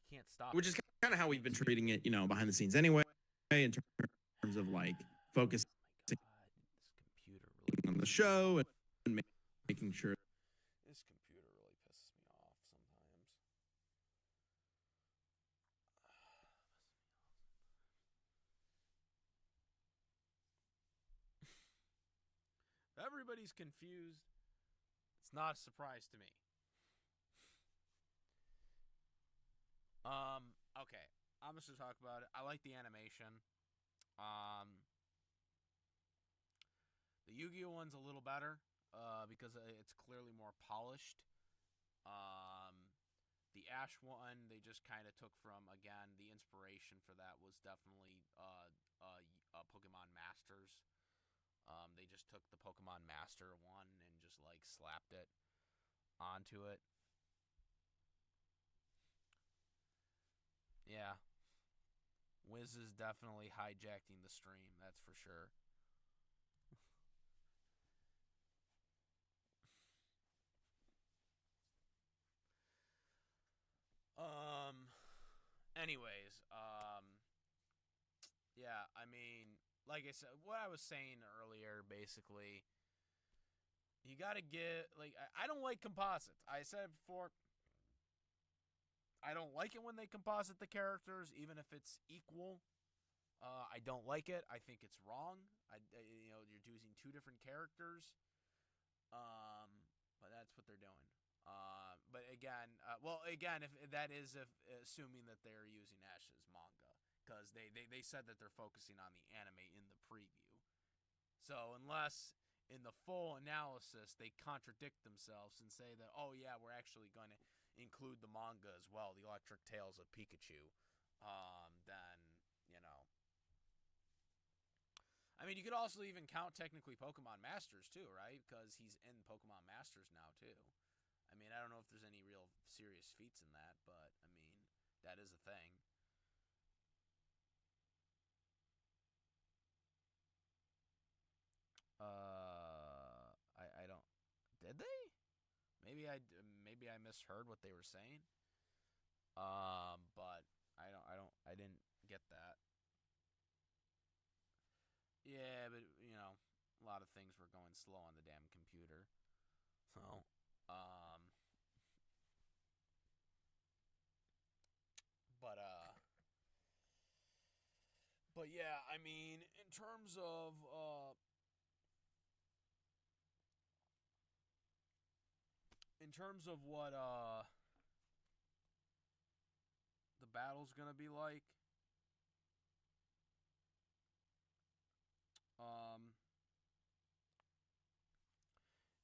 can't stop. Which is kind of how we've been treating it, behind the scenes anyway, in terms of like focusing Oh my God, this computer really on the show and making sure. This computer really pisses me off sometimes. Everybody's confused. It's not a surprise to me. Okay. I'm just gonna talk about it. I like the animation. The Yu-Gi-Oh one's a little better, because it's clearly more polished. The Ash one, they just kind of took from, again, the inspiration for that was definitely Pokemon Masters. They just took the Pokemon Master one and just like slapped it onto it. Yeah. Wiz is definitely hijacking the stream, that's for sure. Anyways, yeah, I mean, like I said, what I was saying earlier, basically, you gotta get, like, I don't like composites. I said it before, I don't like it when they composite the characters, even if it's equal. I don't like it. I think it's wrong. You're using two different characters. But that's what they're doing. But again, if that is assuming that they're using Ash's manga, because they said that they're focusing on the anime in the preview. So unless in the full analysis they contradict themselves and say that, oh yeah, we're actually going to include the manga as well, the Electric Tales of Pikachu, then, I mean, you could also even count technically Pokemon Masters too, right? Because he's in Pokemon Masters now too. I mean, I don't know if there's any real serious feats in that, but I mean, that is a thing. I don't. Did they? Maybe I misheard what they were saying. But I didn't get that. Yeah, but a lot of things were going slow on the damn computer. So, but yeah, I mean, in terms of what the battle's gonna be like,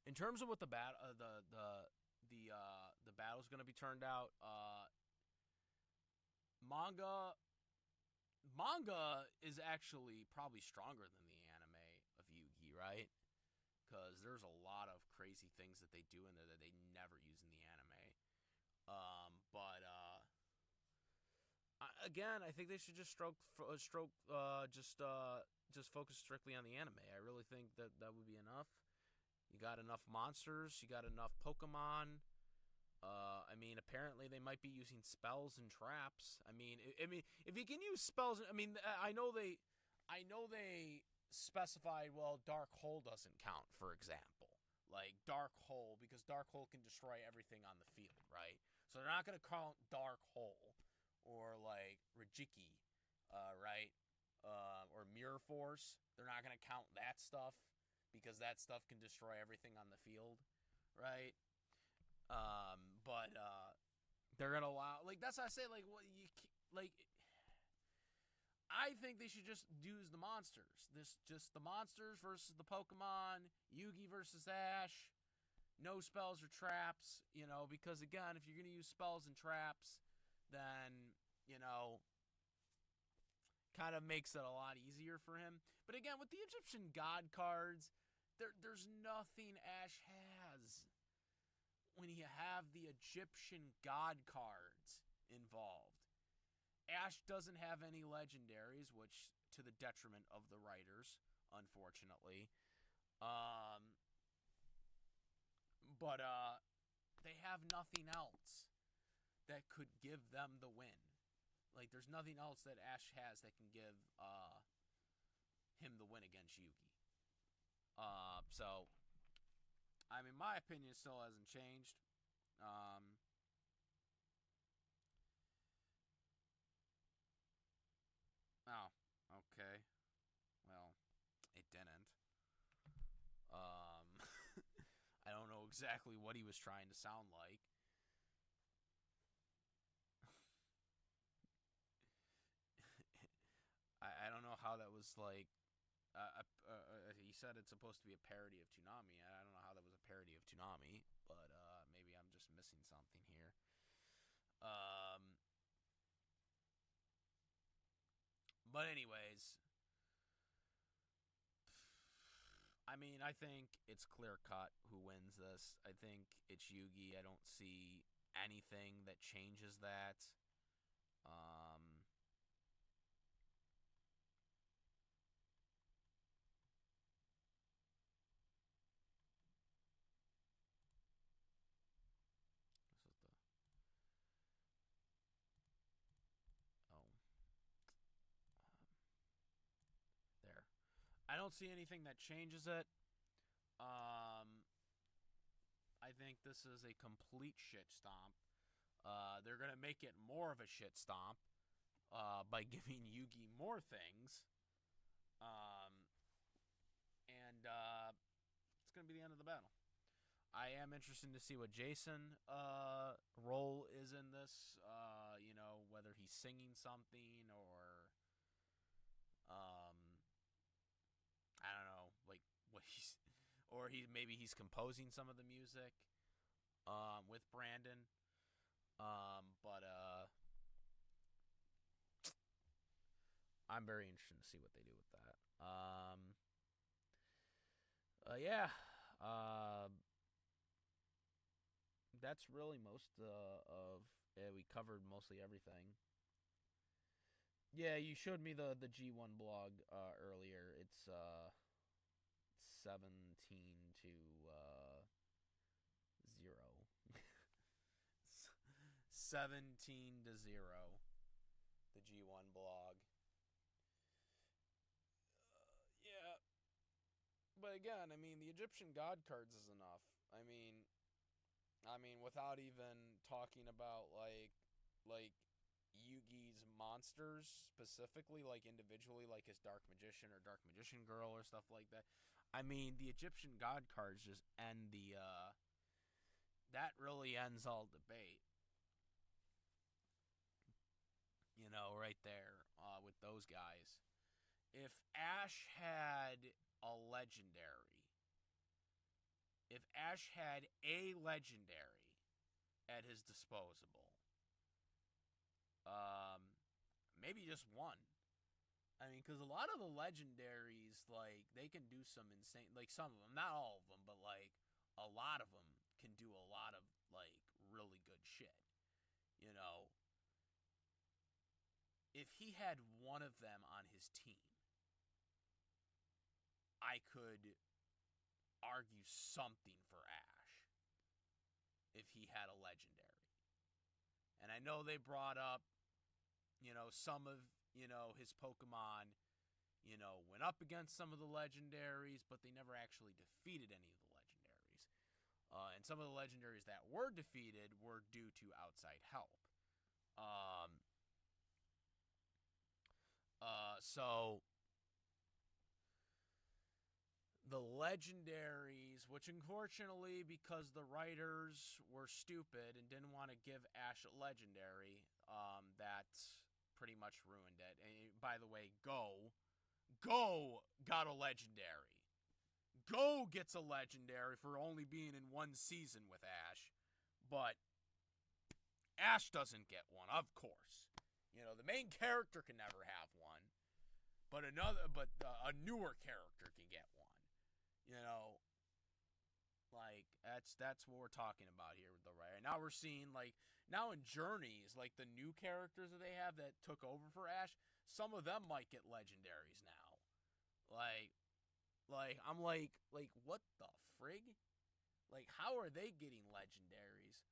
in terms of what the battle's gonna be turned out, manga is actually probably stronger than the anime of Yugi, right? Because there's a lot of crazy things that they do in there that they never use in the anime. Again, I think they should just just focus strictly on the anime. I really think that would be enough. You got enough monsters. You got enough Pokemon. I mean, apparently they might be using spells and traps. I mean, if you can use spells, I mean, I know they specified. Well, Dark Hole doesn't count, for example. Like Dark Hole, because Dark Hole can destroy everything on the field, right? So they're not gonna count Dark Hole or like Rajiki, right? Or Mirror Force. They're not gonna count that stuff because that stuff can destroy everything on the field, right? But they're gonna allow, like, that's what I say, like, what I think they should just use the monsters. Just the monsters versus the Pokemon, Yugi versus Ash, no spells or traps, because again, if you're gonna use spells and traps, then, kind of makes it a lot easier for him. But again, with the Egyptian God cards, there's nothing Ash has when you have the Egyptian God cards involved. Ash doesn't have any legendaries, which to the detriment of the writers, unfortunately. But they have nothing else that could give them the win. Like, there's nothing else that Ash has that can give him the win against Yugi. So, I mean, my opinion still hasn't changed. Oh, okay. Well, it didn't. I don't know exactly what he was trying to sound like. I don't know how that was like. He said it's supposed to be a parody of Toonami. I don't know how that was a parody of Toonami, but maybe I'm just missing something here. But anyways, I mean, I think it's clear cut who wins this. I think it's Yugi. I don't see anything that changes that. This is the there. I don't see anything that changes it. I think this is a complete shit stomp. They're going to make it more of a shit stomp by giving Yugi more things. And it's going to be the end of the battle. I am interested to see what Jason role is in this. Whether he's singing something or I don't know, like what he's, or maybe he's composing some of the music with Brandon. But I'm very interested to see what they do with that. Yeah. That's really most of. Yeah, we covered mostly everything. Yeah, you showed me the G1 blog earlier. It's 17 to 0. 17 to 0. The G1 blog. Yeah. But again, I mean, the Egyptian God cards is enough. I mean, without even talking about like Yugi's monsters specifically, like individually, like his Dark Magician or Dark Magician Girl or stuff like that. I mean, the Egyptian God cards just end the that really ends all debate. Right there with those guys. If Ash had a legendary, at his disposable, maybe just one. I mean, because a lot of the legendaries, like, they can do some insane, like, some of them, not all of them, but, like, a lot of them can do a lot of, like, really good shit. If he had one of them on his team, I could argue something for Ash if he had a legendary. And I know they brought up, some of, his Pokemon, went up against some of the legendaries, but they never actually defeated any of the legendaries. And some of the legendaries that were defeated were due to outside help. So the legendaries, which unfortunately, because the writers were stupid and didn't want to give Ash a legendary, that pretty much ruined it. And by the way, Go got a legendary. Go gets a legendary for only being in one season with Ash, but Ash doesn't get one, of course. The main character can never have one. but a newer character can get one. You know, like that's what we're talking about here with the right. Now we're seeing like now in Journeys, like the new characters that they have that took over for Ash, some of them might get legendaries now. Like I'm like what the frig? Like how are they getting legendaries?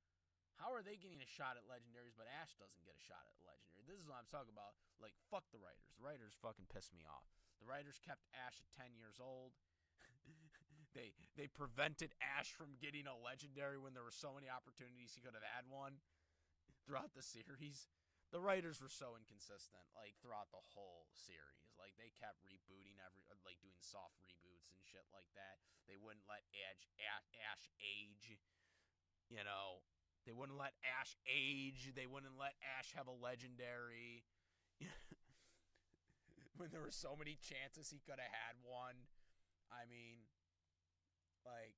How are they getting a shot at legendaries, but Ash doesn't get a shot at legendary? This is what I'm talking about. Like, fuck the writers. The writers fucking pissed me off. The writers kept Ash at 10 years old. They prevented Ash from getting a legendary when there were so many opportunities he could have had one throughout the series. The writers were so inconsistent, like, throughout the whole series. Like, they kept rebooting doing soft reboots and shit like that. They wouldn't let Ash age, you know. They wouldn't let Ash age. They wouldn't let Ash have a legendary. When there were so many chances he could have had one. I mean, like,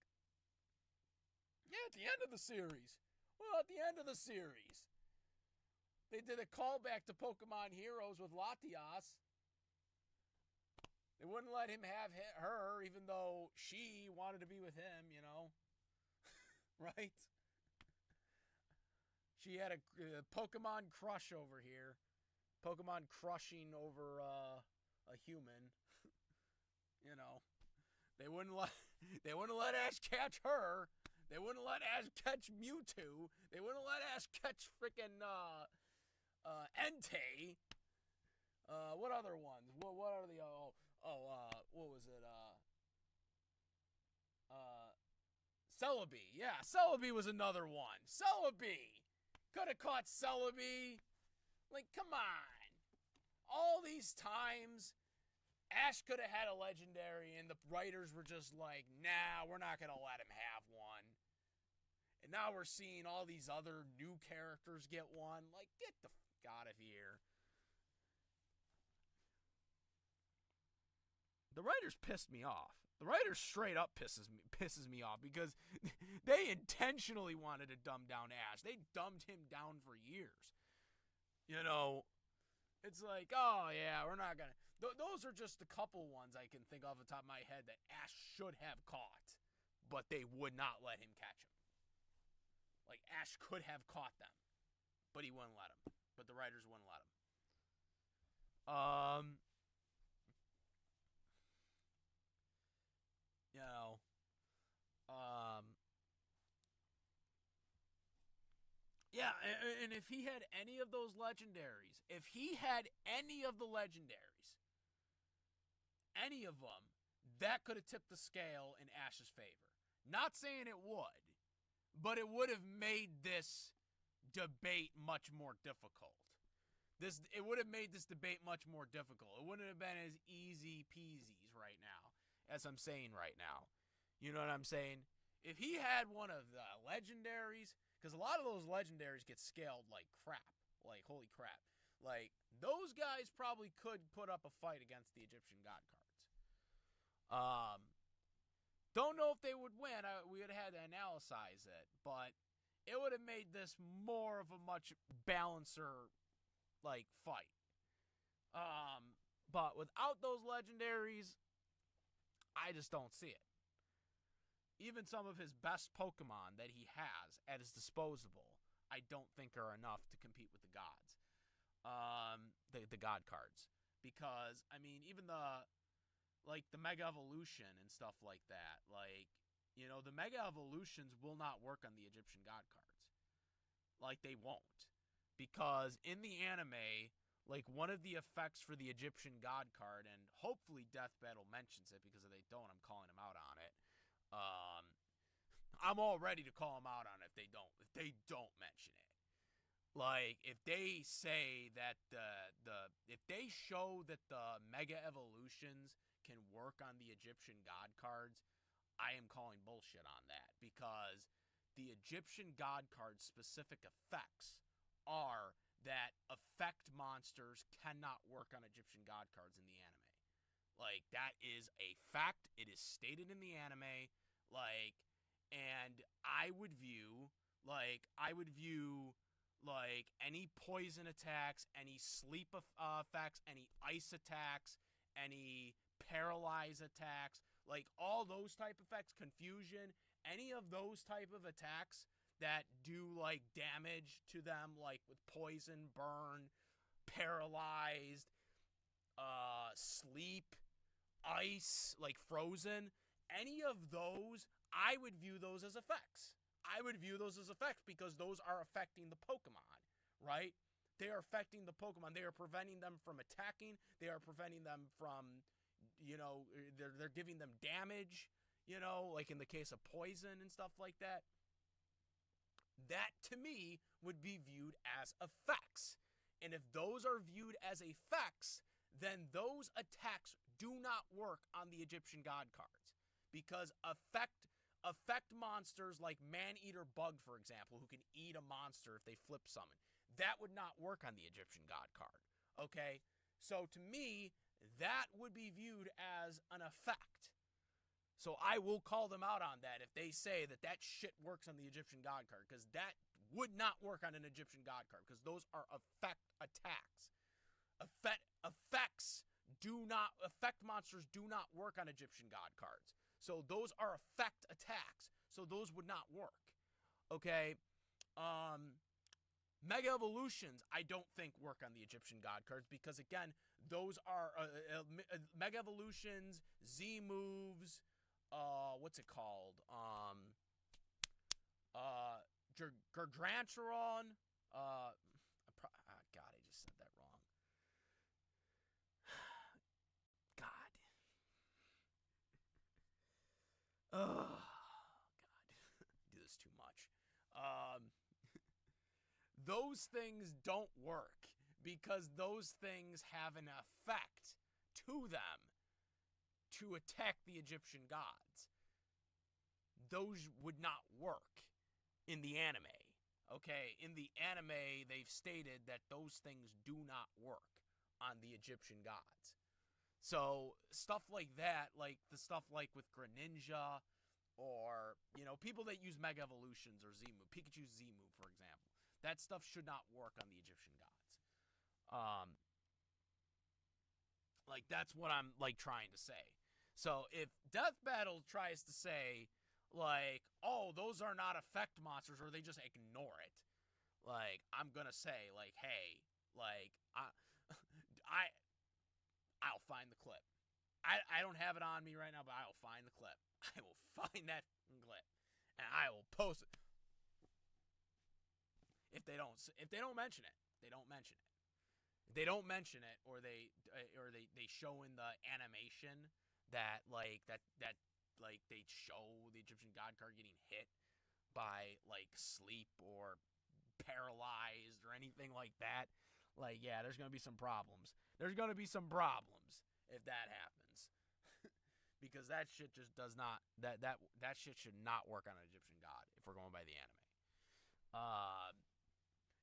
yeah, at the end of the series. Well, at the end of the series, they did a callback to Pokemon Heroes with Latias. They wouldn't let him have her, even though she wanted to be with him, you know. Right? She had a Pokemon crush over here. Pokemon crushing over a human. You know. They wouldn't let Ash catch her. They wouldn't let Ash catch Mewtwo. They wouldn't let Ash catch freaking Entei. What other ones? What are the what was it? Celebi. Yeah, Celebi was another one. Celebi. Could have caught Celebi. Like, come on. All these times, Ash could have had a legendary, and the writers were just like, nah, we're not going to let him have one. And now we're seeing all these other new characters get one. Like, get the fuck out of here. The writers pissed me off. The writers straight up pisses me off because they intentionally wanted to dumb down Ash. They dumbed him down for years. You know, it's like, oh yeah, we're not gonna. Those are just a couple ones I can think off the top of my head that Ash should have caught, but they would not let him catch him. Like Ash could have caught them, but he wouldn't let him. But the writers wouldn't let him. You know, yeah, and if he had any of those legendaries, any of them, that could have tipped the scale in Ash's favor. Not saying it would, but it would have made this debate much more difficult. It would have made this debate much more difficult. It wouldn't have been as easy peasies right now as I'm saying right now. You know what I'm saying? If he had one of the legendaries, because a lot of those legendaries get scaled like crap. Like, holy crap. Like, those guys probably could put up a fight against the Egyptian God cards. Don't know if they would win. We would have had to analyze it. But it would have made this more of a much balancer, like, fight. But without those legendaries, I just don't see it. Even some of his best Pokemon that he has at his disposal, I don't think are enough to compete with the gods. The god cards. Because, I mean, even the Mega Evolution and stuff like that, like, you know, the Mega Evolutions will not work on the Egyptian god cards. Like, they won't. Because in the anime, like, one of the effects for the Egyptian God card, and hopefully Death Battle mentions it, because if they don't, I'm calling them out on it. I'm all ready to call them out on it if they don't mention it. Like, if they say that if they show that the Mega Evolutions can work on the Egyptian God cards, I am calling bullshit on that, because the Egyptian God card specific effects are that effect monsters cannot work on Egyptian God cards in the anime. Like, that is a fact. It is stated in the anime. Like, and I would view, any poison attacks, any sleep effects, any ice attacks, any paralyze attacks, like all those type effects, confusion, any of those type of attacks that do like damage to them, like with poison, burn, paralyzed, sleep, ice, like frozen, any of those, I would view those as effects. I would view those as effects because those are affecting the Pokemon, right? They are affecting the Pokemon. They are preventing them from attacking. They are preventing them from, they're giving them damage, like in the case of poison and stuff like that. That, to me, would be viewed as effects. And if those are viewed as effects, then those attacks do not work on the Egyptian God cards. Because effect monsters like Man-Eater Bug, for example, who can eat a monster if they flip summon, that would not work on the Egyptian God card. Okay? So to me, that would be viewed as an effect. So I will call them out on that if they say that that shit works on the Egyptian God card, because that would not work on an Egyptian God card, because those are effect attacks. Effect monsters do not work on Egyptian God cards. So those are effect attacks. So those would not work. Okay? Mega Evolutions, I don't think work on the Egyptian God cards because, again, those are Mega Evolutions, Z moves, what's it called? Gargantuan. God, I just said that wrong. God. Oh, God. I do this too much. Those things don't work because those things have an effect to them to attack the Egyptian gods. Those would not work in the anime. Okay, in the anime, they've stated that those things do not work on the Egyptian gods. So stuff like that, like the stuff like with Greninja, or, people that use Mega Evolutions or Z-Move, Pikachu's Z-Move, for example. That stuff should not work on the Egyptian gods. Like, that's what I'm, like, trying to say. So if Death Battle tries to say, like, oh, those are not effect monsters, or they just ignore it, like, I'm gonna say, like, hey, like, I'll find the clip. I don't have it on me right now, but I'll find the clip. I will find that clip, and I will post it. If they don't mention it, they don't mention it. If they don't mention it, or they show in the animation that they show the Egyptian God card getting hit by like sleep or paralyzed or anything like that, like, yeah, there's gonna be some problems. There's gonna be some problems if that happens. Because that shit just does not, that shit should not work on an Egyptian god if we're going by the anime.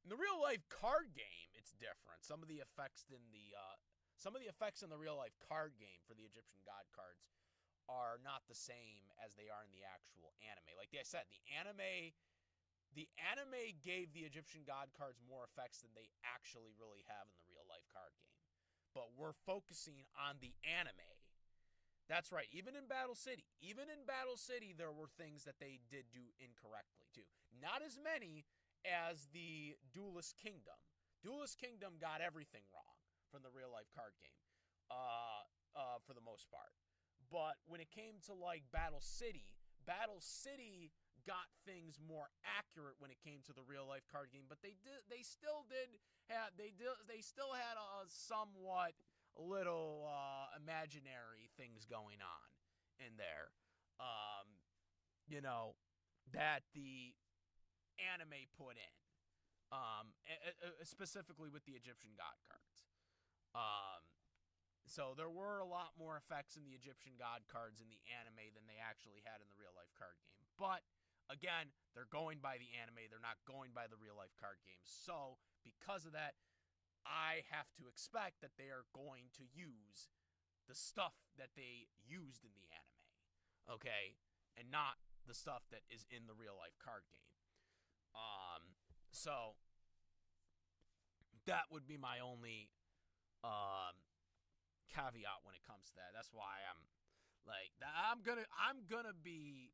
In the real life card game, it's different. Some of the effects in the real life card game for the Egyptian god cards are not the same as they are in the actual anime. Like I said, the anime gave the Egyptian god cards more effects than they actually really have in the real life card game. But we're focusing on the anime. That's right. Even in Battle City, there were things that they did do incorrectly too. Not as many as the Duelist Kingdom. Duelist Kingdom got everything wrong from the real life card game, for the most part. But when it came to like Battle City got things more accurate when it came to the real life card game. But they still had a somewhat little imaginary things going on in there, that the anime put in, specifically with the Egyptian god cards. So there were a lot more effects in the Egyptian god cards in the anime than they actually had in the real life card game. But again, they're going by the anime, they're not going by the real life card games. So because of that, I have to expect that they are going to use the stuff that they used in the anime, okay, and not the stuff that is in the real life card game. So that would be my only caveat when it comes to that. That's why I'm like I'm gonna be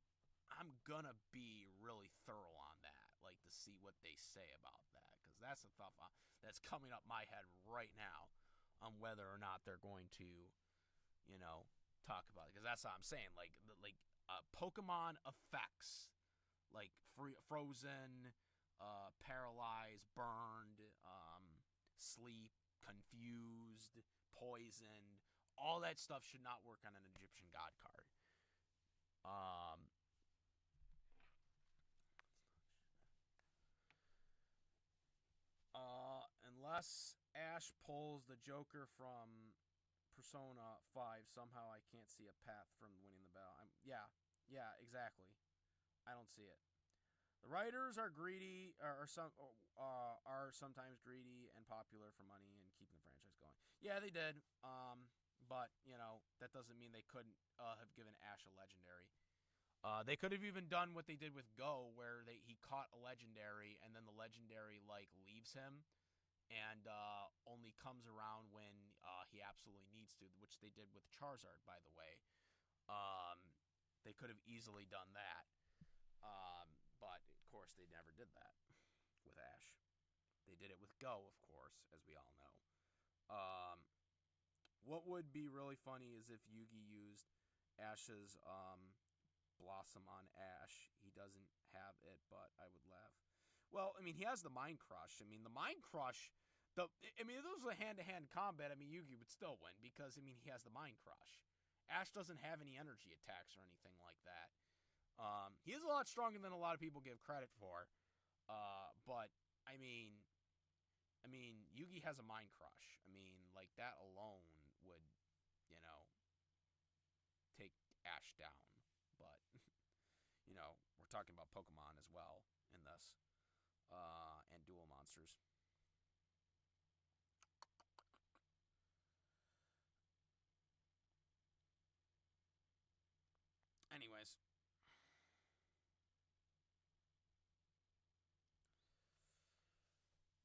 really thorough on that, like to see what they say about that, because that's the stuff that's coming up my head right now on whether or not they're going to, talk about it. Because that's what I'm saying. Like Pokemon effects, like frozen, paralyzed, burned, sleep, confused, poisoned. All that stuff should not work on an Egyptian god card. Unless Ash pulls the Joker from Persona 5, somehow I can't see a path from winning the battle. Yeah, exactly. I don't see it. The writers are greedy, are sometimes greedy and popular for money and keeping the franchise going. Yeah, they did. But that doesn't mean they couldn't have given Ash a legendary. They could have even done what they did with Go, where he caught a legendary and then the legendary leaves him and only comes around when he absolutely needs to, which they did with Charizard, by the way. They could have easily done that. But, of course, they never did that with Ash. They did it with Go, of course, as we all know. What would be really funny is if Yugi used Ash's Blossom on Ash. He doesn't have it, but I would laugh. Well, I mean, he has the Mind Crush. I mean, the Mind Crush, if this was a hand-to-hand combat, I mean, Yugi would still win because, I mean, he has the Mind Crush. Ash doesn't have any energy attacks or anything like that. He is a lot stronger than a lot of people give credit for. But, I mean, Yugi has a Mind Crush. I mean, like, that alone would, take Ash down. But, we're talking about Pokemon as well in this. And dual monsters. Anyways.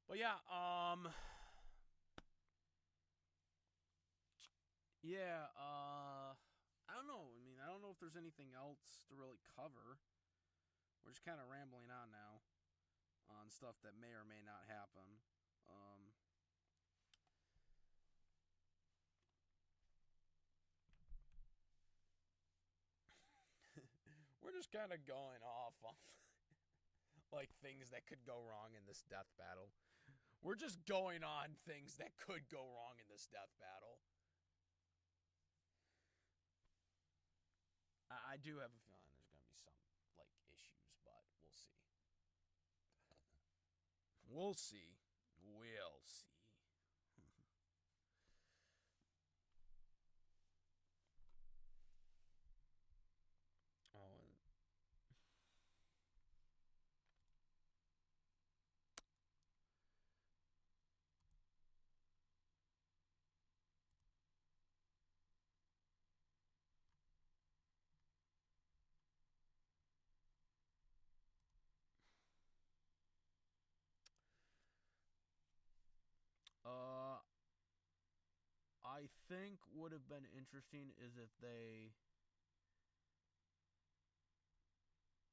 But yeah, I don't know. I mean, I don't know if there's anything else to really cover. We're just kind of rambling on now on stuff that may or may not happen. We're just kind of going off on like things that could go wrong in this death battle. We're just going on things that could go wrong in this death battle. I do have a feeling there's going to be some, issues, but we'll see. We'll see. We'll see. Oh, and I think would have been interesting is if they.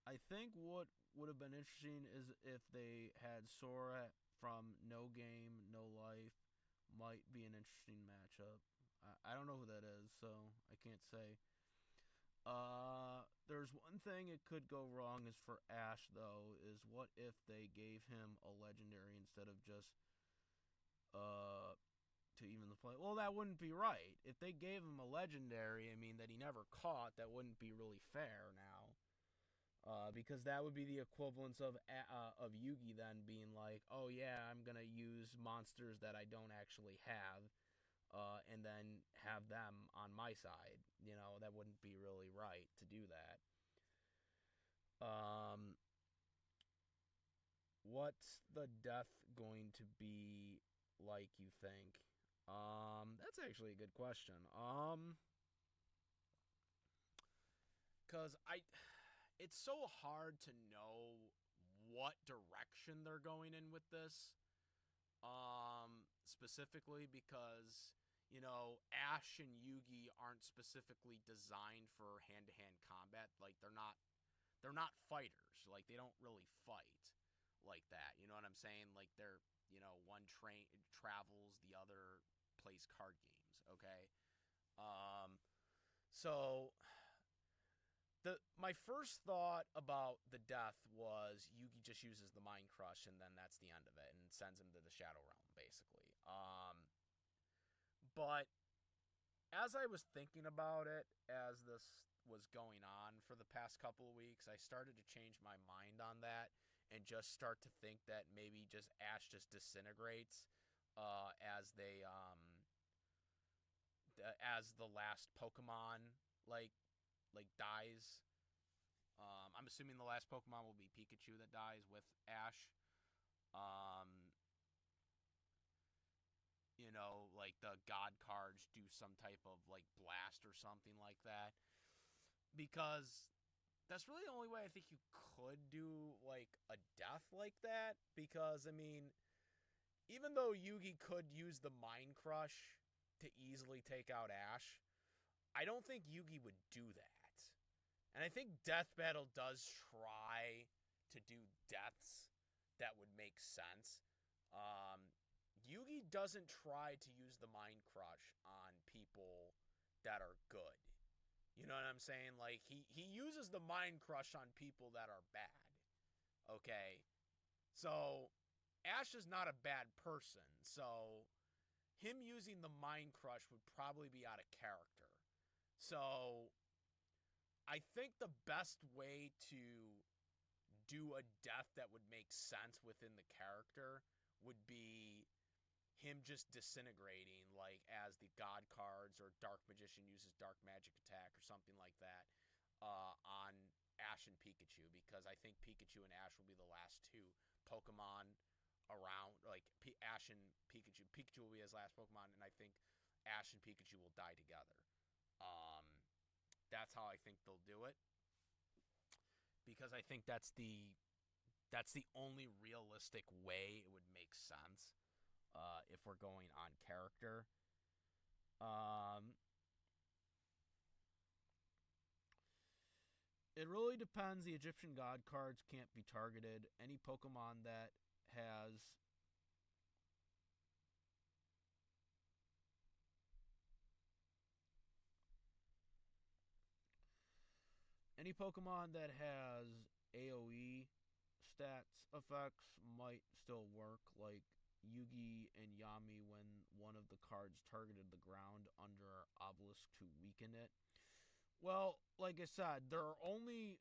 I think what would have been interesting is if they had Sora from No Game, No Life. Might be an interesting matchup. I don't know who that is, so I can't say. There's one thing it could go wrong is for Ash, though, is what if they gave him a legendary instead of just, to even the play. Well, that wouldn't be right. If they gave him a legendary, I mean, that he never caught, that wouldn't be really fair now. Because that would be the equivalence of Yugi then being like, oh yeah, I'm going to use monsters that I don't actually have, and then have them on my side. That wouldn't be really right to do that. What's the death going to be like, you think? That's actually a good question. Because it's so hard to know what direction they're going in with this. Specifically because, Ash and Yugi aren't specifically designed for hand-to-hand combat. Like they're not fighters. Like they don't really fight like that. You know what I'm saying? Like they're, one travels, the other plays card games, okay? So my first thought about the death was Yugi just uses the Mind Crush and then that's the end of it and sends him to the Shadow Realm, basically. But as I was thinking about it, as this was going on for the past couple of weeks, I started to change my mind on that and just start to think that maybe just Ash just disintegrates as the last Pokemon like dies. I'm assuming the last Pokemon will be Pikachu that dies with Ash. Like the God cards do some type of like blast or something like that. Because that's really the only way I think you could do like a death like that. Because, I mean, even though Yugi could use the Mind Crush to easily take out Ash, I don't think Yugi would do that. And I think Death Battle does try to do deaths that would make sense. Yugi doesn't try to use the Mind Crush on people that are good. You know what I'm saying? Like, he uses the Mind Crush on people that are bad. Okay? So, Ash is not a bad person. So, him using the Mind Crush would probably be out of character. So, I think the best way to do a death that would make sense within the character would be him just disintegrating, like as the God cards or Dark Magician uses Dark Magic Attack or something like that on Ash and Pikachu, because I think Pikachu and Ash will be the last two Pokemon around, like Ash and Pikachu. Pikachu will be his last Pokemon, and I think Ash and Pikachu will die together. That's how I think they'll do it, because I think that's the only realistic way it would make sense if we're going on character. It really depends. The Egyptian God cards can't be targeted. Any Pokemon that has AoE stats effects might still work, like Yugi and Yami when one of the cards targeted the ground under obelisk to weaken it. Well, like I said, there are only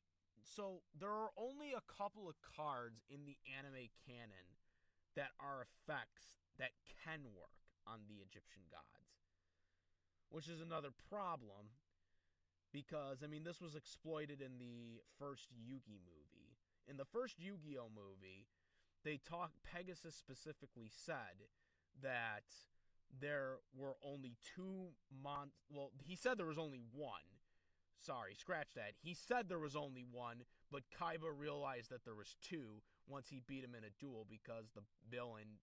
a couple of cards in the anime canon that are effects that can work on the Egyptian gods, which is another problem, because, I mean, this was exploited in the first Yugi movie. In the first Yu-Gi-Oh movie, Pegasus specifically said that there were only two well, he said there was only one. Sorry, scratch that. He said there was only one, but Kaiba realized that there was two once he beat him in a duel, because the villain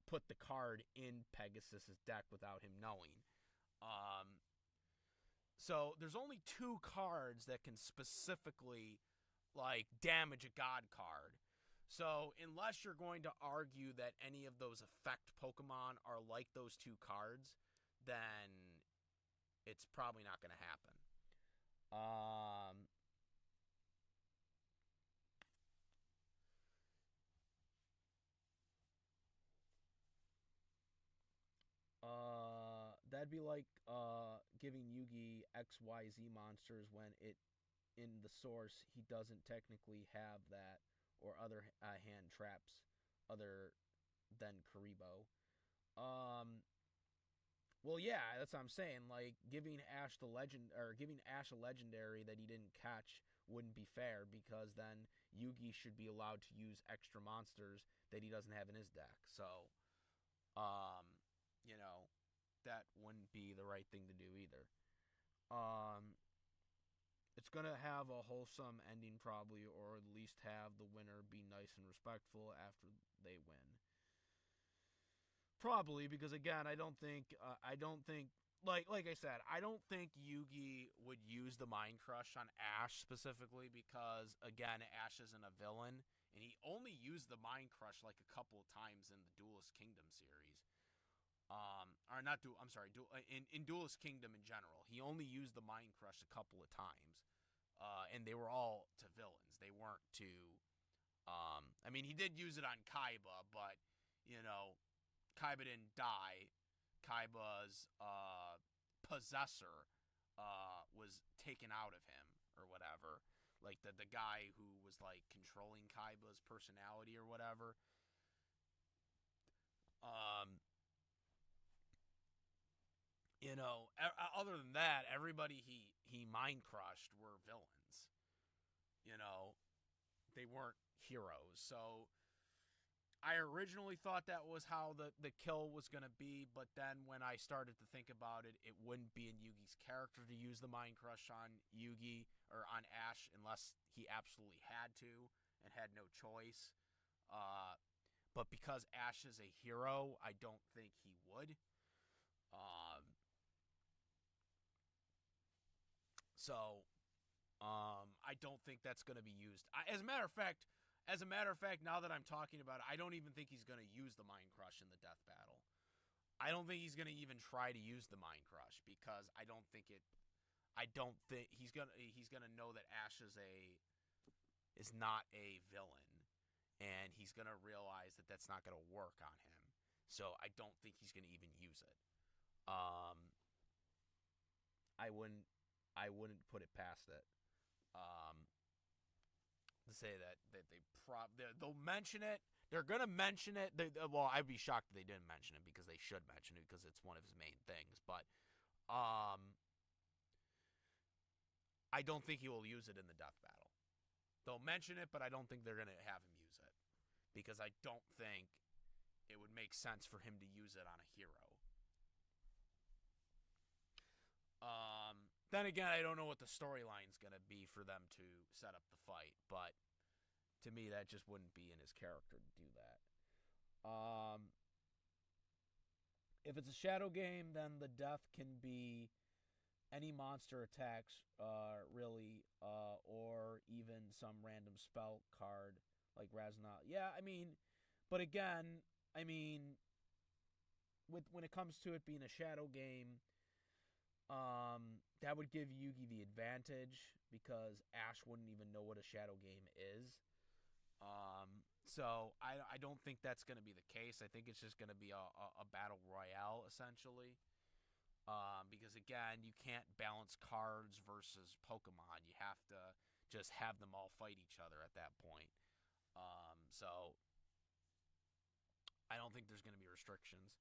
put the card in Pegasus's deck without him knowing. So there's only two cards that can specifically like damage a god card. So unless you're going to argue that any of those effect Pokemon are like those two cards, then it's probably not going to happen. That'd be like giving Yugi XYZ monsters when in the source he doesn't technically have that, or other hand traps other than Karibo. Well, yeah, that's what I'm saying. Like, giving Ash a legendary that he didn't catch wouldn't be fair, because then Yugi should be allowed to use extra monsters that he doesn't have in his deck. So, that wouldn't be the right thing to do either. It's gonna have a wholesome ending probably, or at least have the winner be nice and respectful after they win. Probably because again, I don't think like I said, I don't think Yugi would use the Mind Crush on Ash specifically because again, Ash isn't a villain and he only used the Mind Crush like a couple of times in the Duelist Kingdom series. Or not do I'm sorry, in Duelist Kingdom in general. He only used the Mind Crush a couple of times. And they were all to villains. They weren't to I mean, he did use it on Kaiba, but you know, Kaiba didn't die. Kaiba's possessor was taken out of him or whatever. Like the guy who was like controlling Kaiba's personality or whatever. You know, other than that, everybody he mind crushed were villains. You know, they weren't heroes. So I originally thought that was how the kill was going to be, but then when I started to think about it, it wouldn't be in Yugi's character to use the Mind Crush on Yugi or on Ash unless he absolutely had to and had no choice. But because Ash is a hero, I don't think he would. So I don't think that's going to be used. As a matter of fact, now that I'm talking about it, I don't even think he's going to use the Mind Crush in the death battle. I don't think he's going to even try to use the Mind Crush because I don't think he's going to know that Ash is not a villain, and he's going to realize that that's not going to work on him. So I don't think he's going to even use it. I wouldn't put it past it. To say that they'll mention it. They're going to mention it. Well, I'd be shocked if they didn't mention it because they should mention it because it's one of his main things. But I don't think he will use it in the death battle. They'll mention it, but I don't think they're going to have him use it because I don't think it would make sense for him to use it on a hero. Then again, I don't know what the storyline's going to be for them to set up the fight, but to me, that just wouldn't be in his character to do that. If it's a shadow game, then the death can be any monster attacks, really, or even some random spell card like Raznal. Yeah, I mean, but again, I mean, when it comes to it being a shadow game, that would give Yugi the advantage because Ash wouldn't even know what a shadow game is. So I don't think that's going to be the case. I think it's just going to be a battle royale essentially. Because again, you can't balance cards versus Pokemon. You have to just have them all fight each other at that point. So I don't think there's going to be restrictions.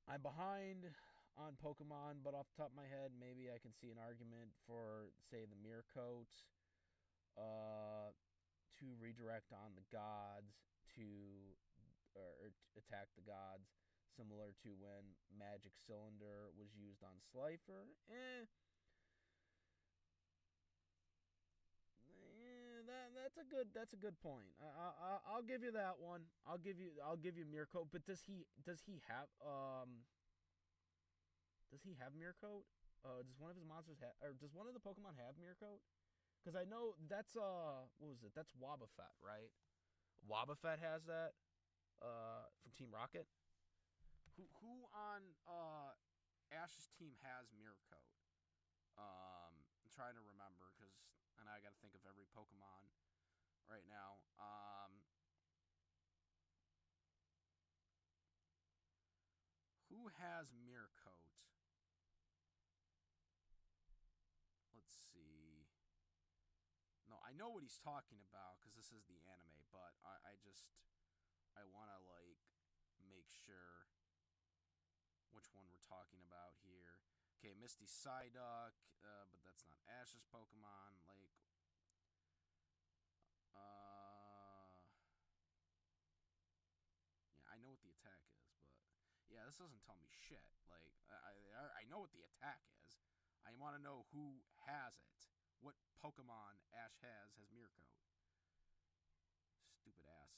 I'm behind on Pokemon, but off the top of my head, maybe I can see an argument for, say, the Mirror Coat to redirect on the gods or attack the gods, similar to when Magic Cylinder was used on Slifer. That's a good point. I'll give you that one. I'll give you Mirror Coat, but does he have Mirror Coat? Does one of his monsters have, or does one of the Pokemon have Mirror Coat? Because I know that's what was it? That's Wobbuffet, right? Wobbuffet has that from Team Rocket. Who on Ash's team has Mirror Coat? I'm trying to remember because I got to think of every Pokemon right now. Who has Mirror Coat? Let's see. No, I know what he's talking about because this is the anime, but I want to like make sure which one we're talking about here. Okay, Misty Psyduck, but that's not Ash's Pokemon. Like, yeah, I know what the attack is, but yeah, this doesn't tell me shit. Like, I know what the attack is. I want to know who has it. What Pokemon Ash has Mirror Coat. Stupid ass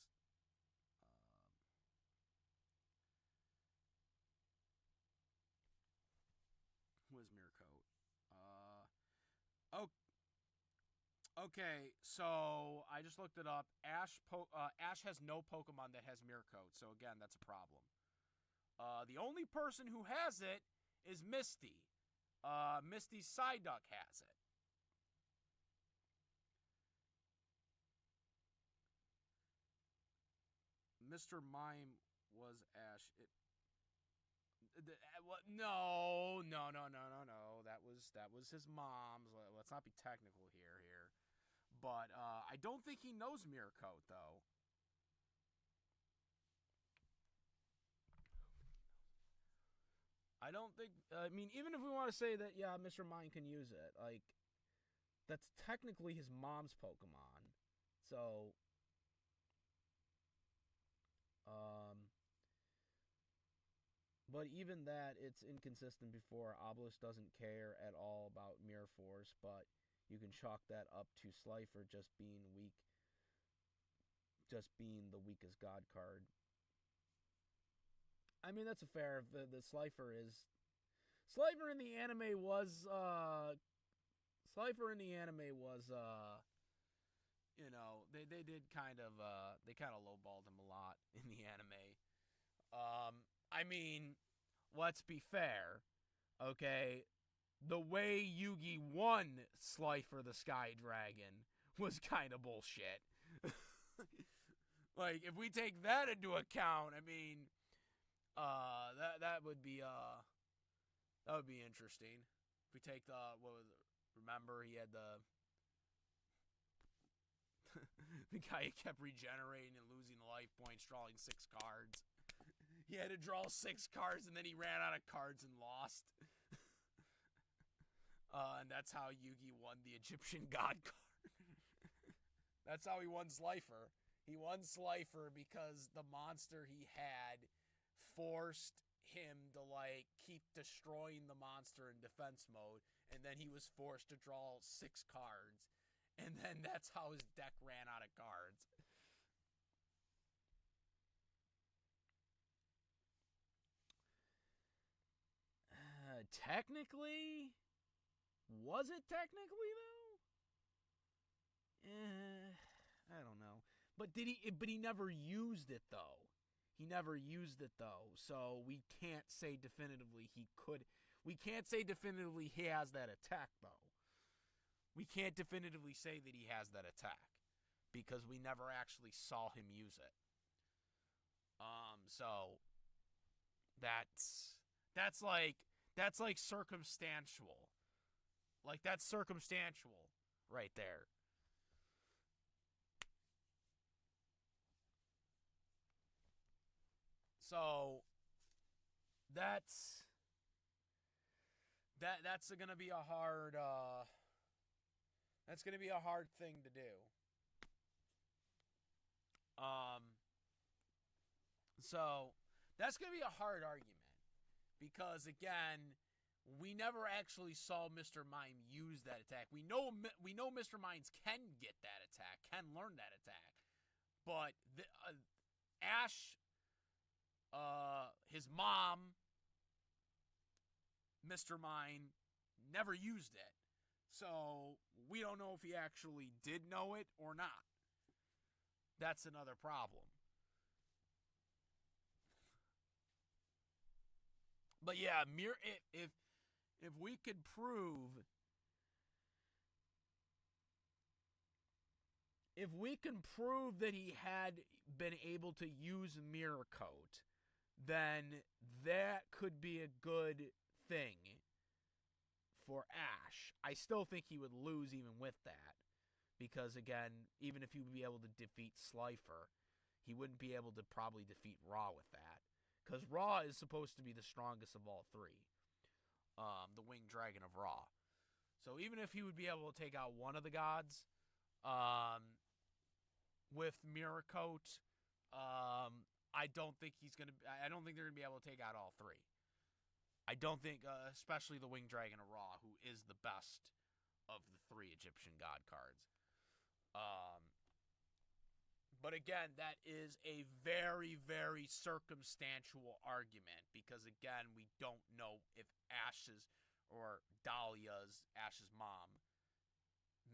Okay, so I just looked it up. Ash has no Pokemon that has Mirror Coat, so again, that's a problem. The only person who has it is Misty. Misty's Psyduck has it. Mr. Mime was Ash. No. That was his mom's. Let's not be technical here. But I don't think he knows Mirror Coat, though. I don't think. I mean, even if we want to say that, yeah, Mr. Mime can use it, like, that's technically his mom's Pokemon. So, but even that, it's inconsistent before. Obelisk doesn't care at all about Mirror Force, but you can chalk that up to Slifer just being weak, just being the weakest God card. I mean, that's a fair. The Slifer is. Slifer in the anime was. You know, they did kind of. They kind of lowballed him a lot in the anime. I mean, let's be fair, okay? The way Yugi won Slifer the Sky Dragon was kind of bullshit. Like, if we take that into account, I mean, that would be interesting. If we take remember he had the guy who kept regenerating and losing life points, drawing 6 cards. He had to draw 6 cards, and then he ran out of cards and lost. And that's how Yugi won the Egyptian God card. That's how he won Slifer. He won Slifer because the monster he had forced him to, like, keep destroying the monster in defense mode, and then he was forced to draw 6 cards. And then that's how his deck ran out of cards. Technically? Was it technically, though? I don't know. But he never used it, though. So we can't say definitively he could. We can't say definitively he has that attack, though. We can't definitively say that he has that attack because we never actually saw him use it. So that's like circumstantial. Like, that's circumstantial right there. So that's going to be a hard thing to do. So that's going to be a hard argument because, again, we never actually saw Mr. Mime use that attack. We know Mr. Mime can get that attack, can learn that attack, but Ash, his mom, Mr. Mime, never used it. So we don't know if he actually did know it or not. That's another problem. But yeah, if we could prove that he had been able to use Mirror Coat, then that could be a good thing for Ash. I still think he would lose even with that. Because, again, even if he would be able to defeat Slifer, he wouldn't be able to probably defeat Ra with that. Because Ra is supposed to be the strongest of all 3. The Winged Dragon of Ra. So even if he would be able to take out one of the gods with Mirror Coat, I don't think they're going to be able to take out all 3. I don't think, especially the Winged Dragon of Ra, who is the best of the 3 Egyptian god cards. But again, that is a very, very circumstantial argument because, again, we don't know if Ash's mom,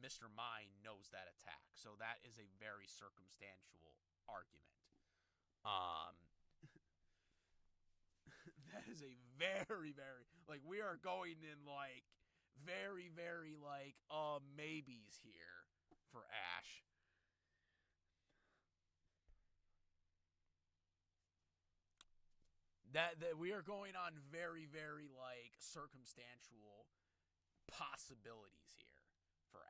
Mr. Mine knows that attack. So that is a very circumstantial argument. That is a very, very, like, we are going in, like, very, very, like, maybes here for Ash. That we are going on very, very, like, circumstantial possibilities here for Ash.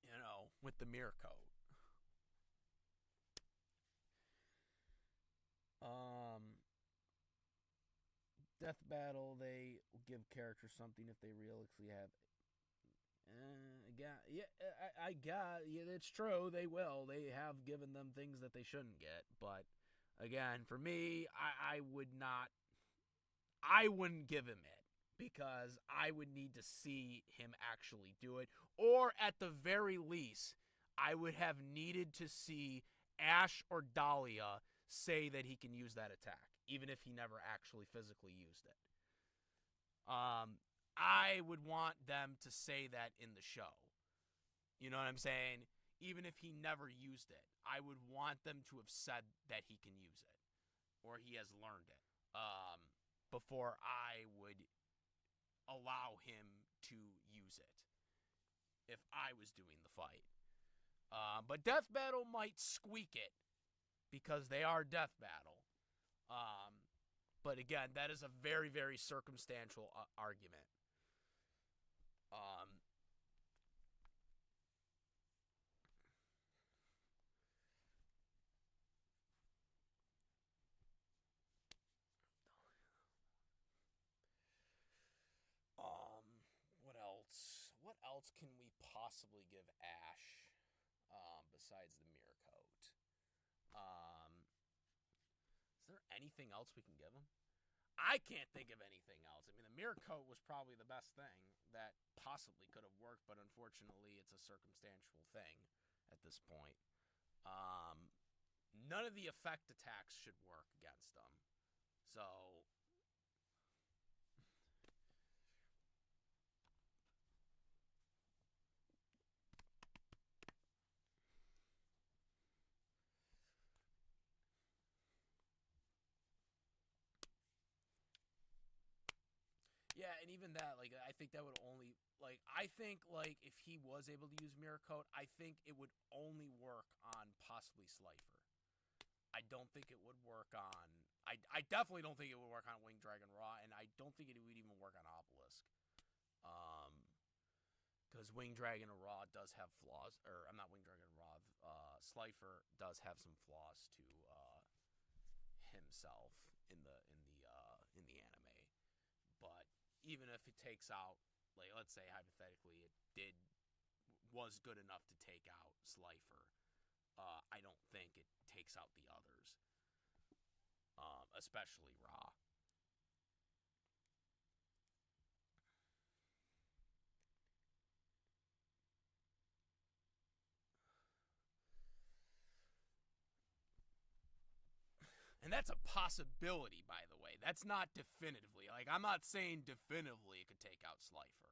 You know, with the mirror coat. Death battle, they give characters something if they realistically have. I got. Yeah, it's true. They will. They have given them things that they shouldn't get. But again, for me, I would not. I wouldn't give him it because I would need to see him actually do it, or at the very least, I would have needed to see Ash or Dahlia say that he can use that attack, even if he never actually physically used it. I would want them to say that in the show. You know what I'm saying? Even if he never used it, I would want them to have said that he can use it or he has learned it before I would allow him to use it if I was doing the fight. But Death Battle might squeak it because they are Death Battle. But again, that is a very, very circumstantial argument. What else? What else can we possibly give Ash besides the mirror coat? Is there anything else we can give him? I can't think of anything else. I mean, the mirror coat was probably the best thing that possibly could have worked, but unfortunately, it's a circumstantial thing at this point. None of the effect attacks should work against them. So, yeah, and even that, like, I think that would only, like, I think, like, if he was able to use Mirror Coat, I think it would only work on possibly Slifer. I don't think it would work on, I definitely don't think it would work on Winged Dragon Raw, and I don't think it would even work on Obelisk. Because Winged Dragon Raw does have flaws, or, I'm not Winged Dragon Raw, Slifer does have some flaws to, himself in the anime. But even if it takes out, like, let's say hypothetically it was good enough to take out Slifer, I don't think it takes out the others, especially Ra. And that's a possibility, by the way. That's not definitively. Like, I'm not saying definitively it could take out Slifer.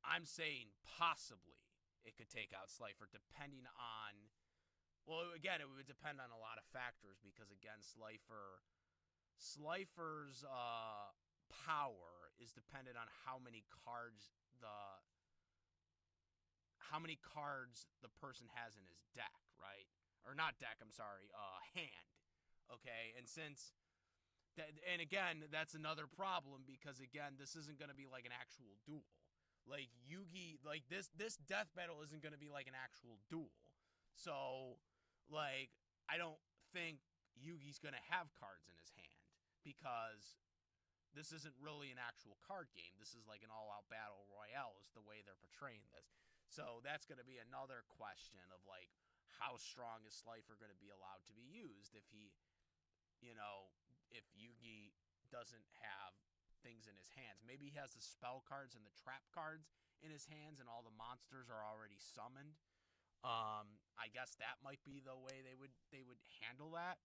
I'm saying possibly it could take out Slifer, depending on... Well, again, it would depend on a lot of factors, because, again, Slifer's power is dependent on how many cards the person has in his deck, right? Or not deck, I'm sorry, hand. Okay, and since that, and again, that's another problem, because again, this isn't going to be like an actual duel. Like Yugi, like this death battle isn't going to be like an actual duel. So, like, I don't think Yugi's going to have cards in his hand, because this isn't really an actual card game. This is like an all-out battle royale is the way they're portraying this. So that's going to be another question of, like, how strong is Slifer going to be allowed to be used if he... You know, if Yugi doesn't have things in his hands. Maybe he has the spell cards and the trap cards in his hands and all the monsters are already summoned. I guess that might be the way they would handle that.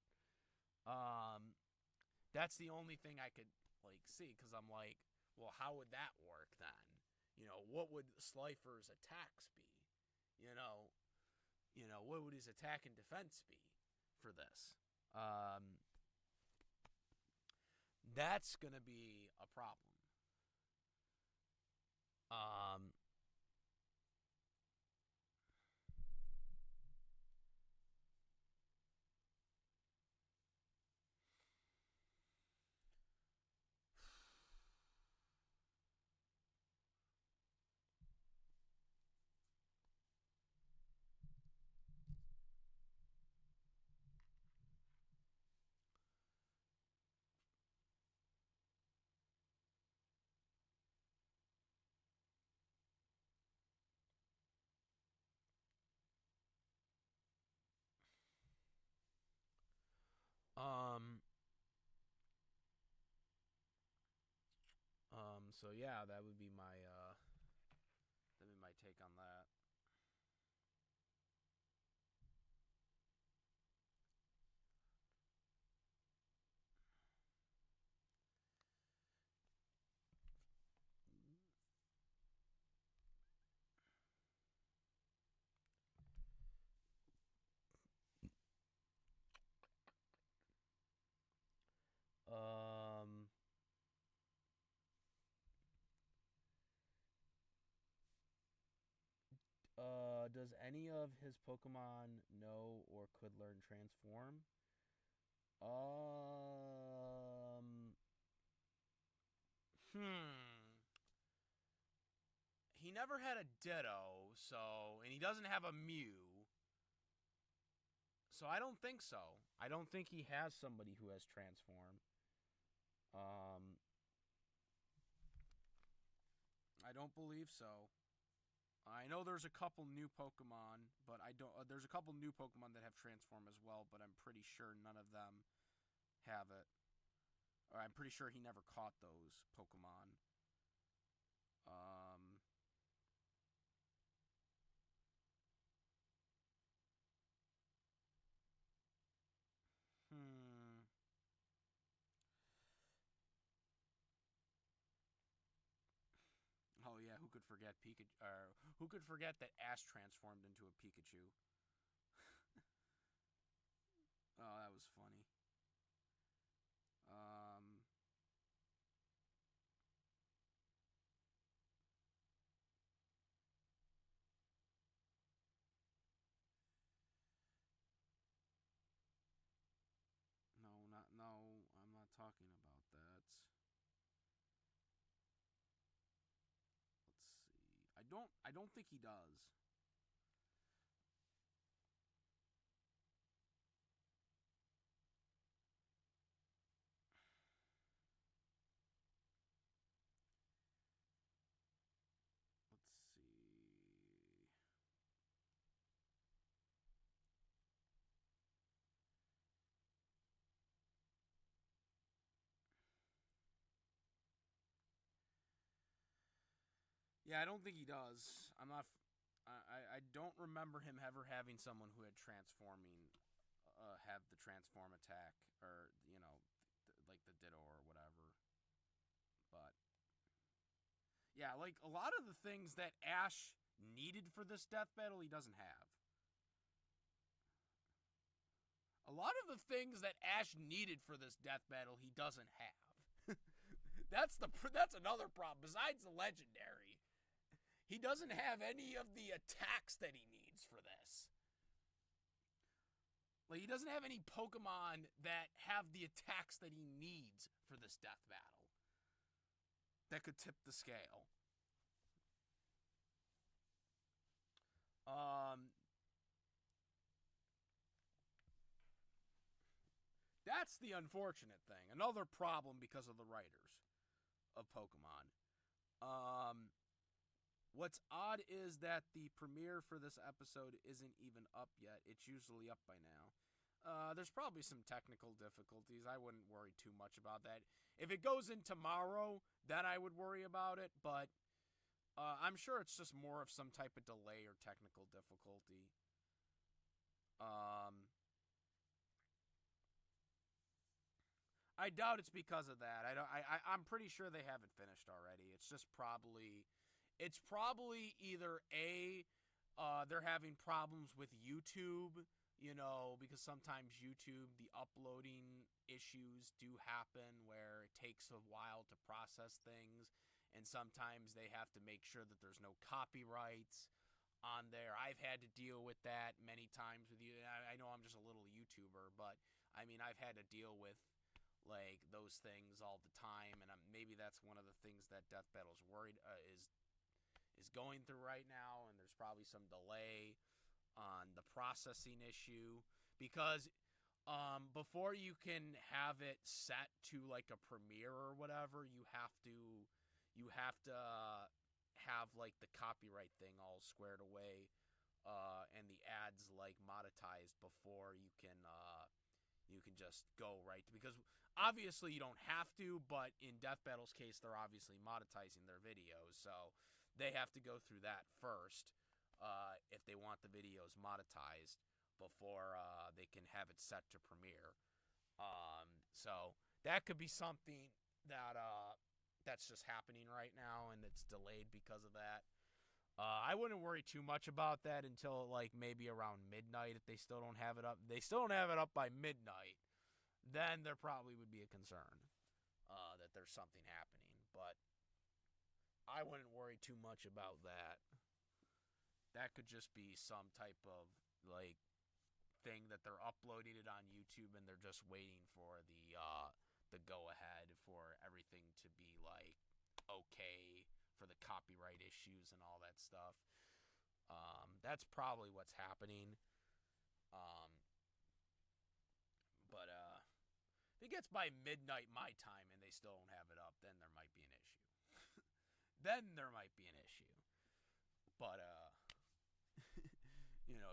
That's the only thing I could like see, because I'm like, well, how would that work then? What would Slifer's attacks be? What would his attack and defense be for this? That's gonna be a problem. Um, so yeah, that would be my take on that. Um, does any of his Pokemon know or could learn Transform? Um, He never had a Ditto, and he doesn't have a Mew. So I don't think so. I don't think he has somebody who has Transform. I don't believe so. I know there's a couple new Pokemon, but I don't. There's a couple new Pokemon that have Transform as well, but I'm pretty sure none of them have it. Or I'm pretty sure he never caught those Pokemon. Oh yeah, who could forget Pikachu? Or who could forget that Ash transformed into a Pikachu? Oh, that was funny. No, I'm not talking about that. Let's see. I don't think he does. Let's see. Yeah, I don't think he does. I'm not. I don't remember him ever having someone who had transforming, have the transform attack, or like the Ditto or whatever. But yeah, like a lot of the things that Ash needed for this death battle, he doesn't have. A lot of the things that Ash needed for this death battle, he doesn't have. That's another problem. Besides the legendary, he doesn't have any of the attacks that he needs for this. Like, he doesn't have any Pokemon that have the attacks that he needs for this death battle that could tip the scale. That's the unfortunate thing. Another problem because of the writers of Pokemon. What's odd is that the premiere for this episode isn't even up yet. It's usually up by now. There's probably some technical difficulties. I wouldn't worry too much about that. If it goes in tomorrow, then I would worry about it. But I'm sure it's just more of some type of delay or technical difficulty. I doubt it's because of that. I'm pretty sure they haven't finished already. It's just probably either they're having problems with YouTube, because sometimes YouTube, the uploading issues do happen where it takes a while to process things, and sometimes they have to make sure that there's no copyrights on there. I've had to deal with that many times with you. I know I'm just a little YouTuber, but I mean, I've had to deal with like those things all the time, and maybe that's one of the things that Death Battle's worried is going through right now, and there's probably some delay on the processing issue because before you can have it set to like a premiere or whatever, you have to have like the copyright thing all squared away and the ads like monetized before you can just go right to, because obviously you don't have to, but in Death Battle's case, they're obviously monetizing their videos, so they have to go through that first if they want the videos monetized before they can have it set to premiere. So that could be something that that's just happening right now, and it's delayed because of that. I wouldn't worry too much about that until like maybe around midnight. If they still don't have it up, by midnight, then there probably would be a concern that there's something happening. But I wouldn't worry too much about that. That could just be some type of like thing that they're uploading it on YouTube and they're just waiting for the go ahead for everything to be like okay for the copyright issues and all that stuff. That's probably what's happening. But if it gets by midnight my time and they still don't have it up, then there might be an issue. But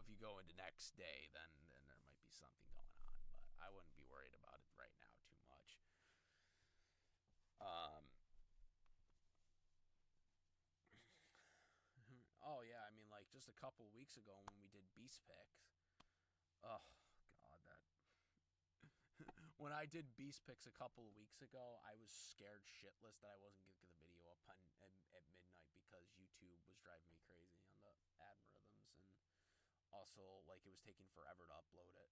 if you go into next day, then there might be something going on. But I wouldn't be worried about it right now too much. Oh yeah, I mean like just a couple weeks ago when we did Beast Picks. Oh god, that when I did Beast Picks a couple of weeks ago, I was scared shitless that I wasn't going to get the video up at midnight because YouTube was driving me crazy on the algorithms, and also like it was taking forever to upload it.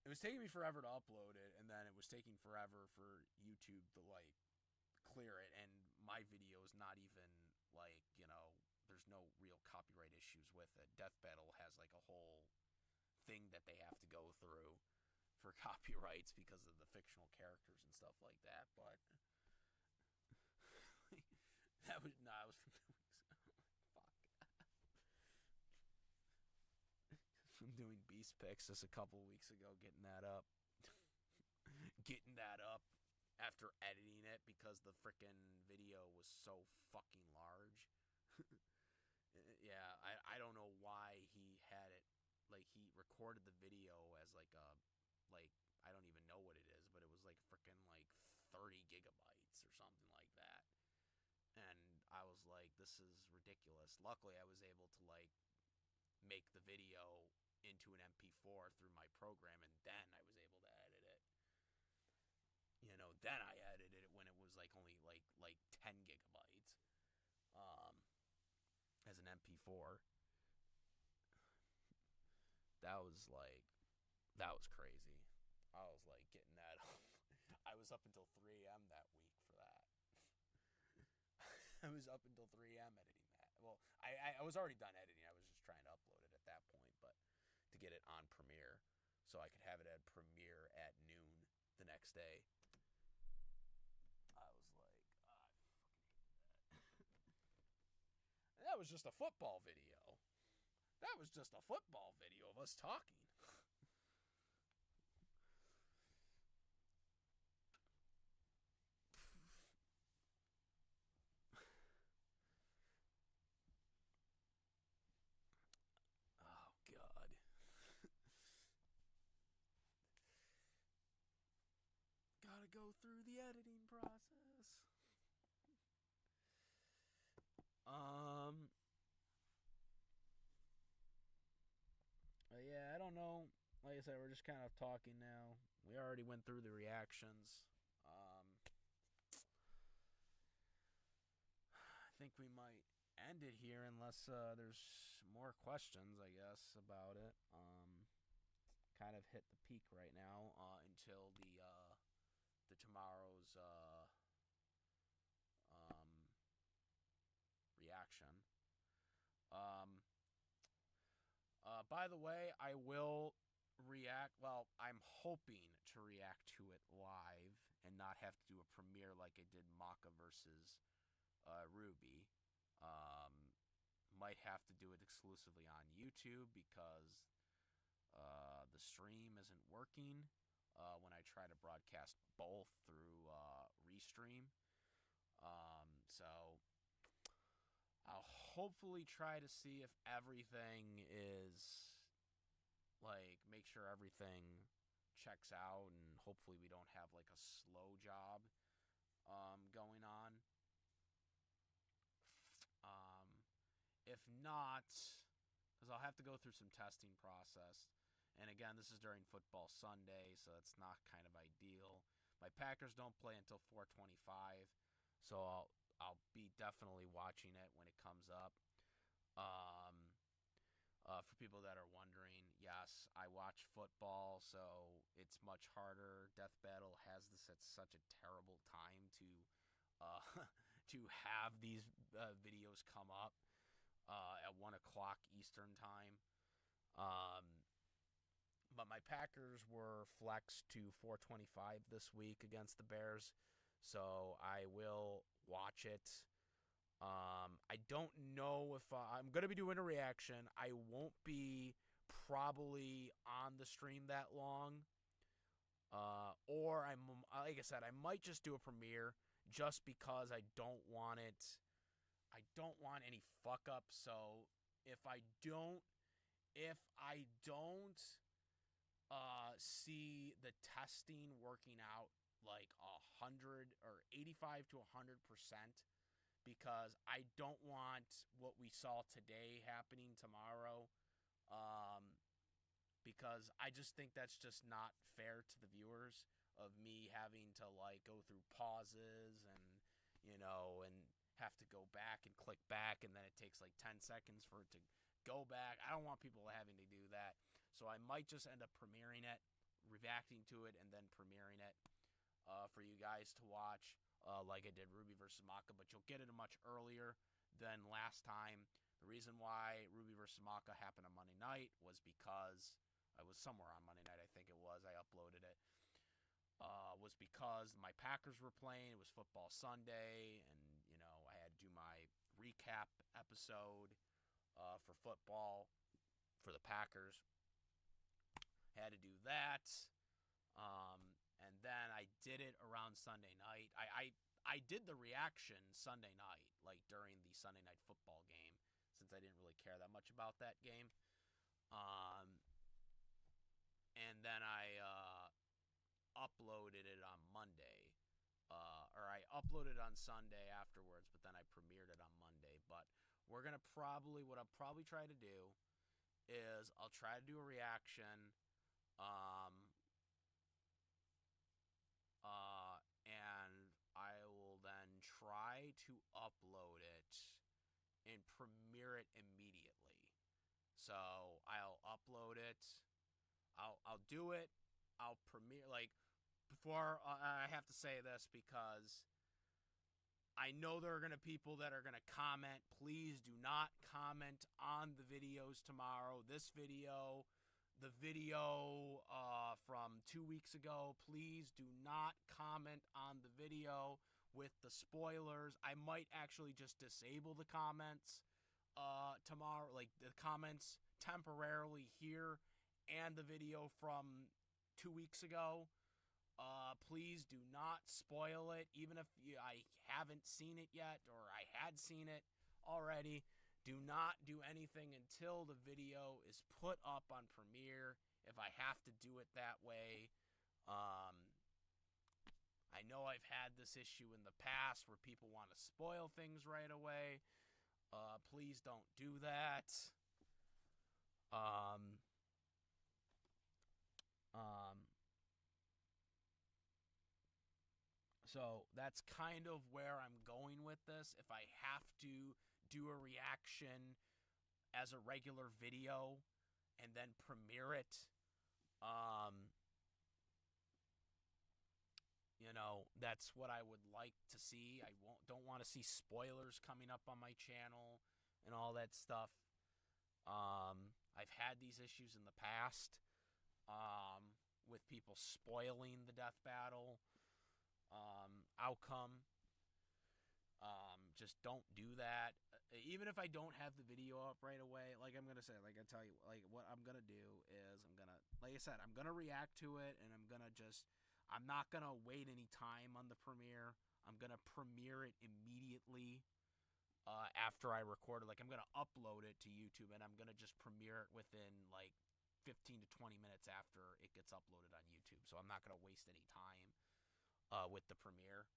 It was taking me forever to upload it, and then it was taking forever for YouTube to like clear it, and my video is not even like, there's no real copyright issues with it. Death Battle has like a whole thing that they have to go through for copyrights because of the fictional characters and stuff like that, but that was fuck. I'm doing Beast Picks just a couple weeks ago, getting that up after editing it because the frickin' video was so fucking large. Yeah, I don't know why he had it, like he recorded the video as like I don't even know what it is, but it was like frickin' like 30 gigabytes or something like that. And I was like, this is ridiculous. Luckily, I was able to like make the video into an MP4 through my program, and then I was able to edit it. Then I edited it when it was like only like 10 gigabytes as an MP4. That was crazy. I was like getting that I was up until 3 a.m. that week for that. I was up until 3 a.m. editing that. Well, I was already done editing. I was just trying to upload it at that point, but to get it on Premiere so I could have it at Premiere at noon the next day. I was like, I fucking hate that. That was just a football video. That was just a football video of us talking. Oh, God. Gotta go through the editing process. Yeah, I don't know. Like I said, we're just kind of talking now. we already went through the reactions. I think we might end it here unless there's more questions, I guess, about it. Kind of hit the peak right now until the tomorrow's reaction. By the way, I will react. Well, I'm hoping to react to it live and not have to do a premiere like I did Maka versus Ruby. Might have to do it exclusively on YouTube because the stream isn't working when I try to broadcast both through Restream. So I'll hopefully try to see if everything is, like, make sure everything checks out, and hopefully we don't have, like, a slow job going on. If not, because I'll have to go through some testing process. And again, this is during football Sunday, so it's not kind of ideal. My Packers don't play until 4:25, so I'll be definitely watching it when it comes up. For people that are wondering, yes, I watch football, so it's much harder. Death Battle has this at such a terrible time to to have these videos come up at 1 o'clock Eastern time. But my Packers were flexed to 4:25 this week against the Bears, so I will watch it. I don't know if I'm going to be doing a reaction. I won't be probably on the stream that long. Or like I said, I might just do a premiere just because I don't want it. I don't want any fuck ups. So if I don't see the testing working out like 100 or 85 to 100%, because I don't want what we saw today happening tomorrow, because I just think that's just not fair to the viewers of me having to, like, go through pauses and, and have to go back and click back, and then it takes like 10 seconds for it to go back. I don't want people having to do that. So I might just end up premiering it, reacting to it, and then premiering it for you guys to watch, like I did Ruby versus Maka, but you'll get it much earlier than last time. The reason why Ruby versus Maka happened on Monday night was because I was somewhere on Monday night, I think it was. I uploaded it. Was because my Packers were playing. It was football Sunday, and, I had to do my recap episode for football for the Packers. Had to do that. And then I did it around Sunday night. I did the reaction Sunday night, like during the Sunday night football game, since I didn't really care that much about that game. And then I uploaded it on Monday. Or I uploaded on Sunday afterwards, but then I premiered it on Monday. But we're going to what I'll probably try to do is I'll try to do a reaction, and I will then try to upload it and premiere it immediately. So I'll upload it, I'll do it, I'll premiere, like, before I have to say this because I know there are going to people that are going to comment. Please do not comment on the videos tomorrow. This video, the video from 2 weeks ago, please do not comment on the video with the spoilers. I might actually just disable the comments tomorrow, like the comments temporarily here and the video from 2 weeks ago. Please do not spoil it, even if I haven't seen it yet or I had seen it already. Do not do anything until the video is put up on Premiere, if I have to do it that way. I know I've had this issue in the past where people want to spoil things right away. Please don't do that. So that's kind of where I'm going with this. If I have to do a reaction as a regular video and then premiere it, that's what I would like to see. I don't want to see spoilers coming up on my channel and all that stuff. I've had these issues in the past with people spoiling the death battle outcome. Just don't do that. Even if I don't have the video up right away, like I'm gonna say, like I tell you, like what I'm gonna do is like I said, I'm gonna react to it, and I'm not gonna wait any time on the premiere. I'm gonna premiere it immediately after I record it. Like I'm gonna upload it to YouTube, and I'm gonna just premiere it within like 15 to 20 minutes after it gets uploaded on YouTube. So I'm not gonna waste any time with the premiere.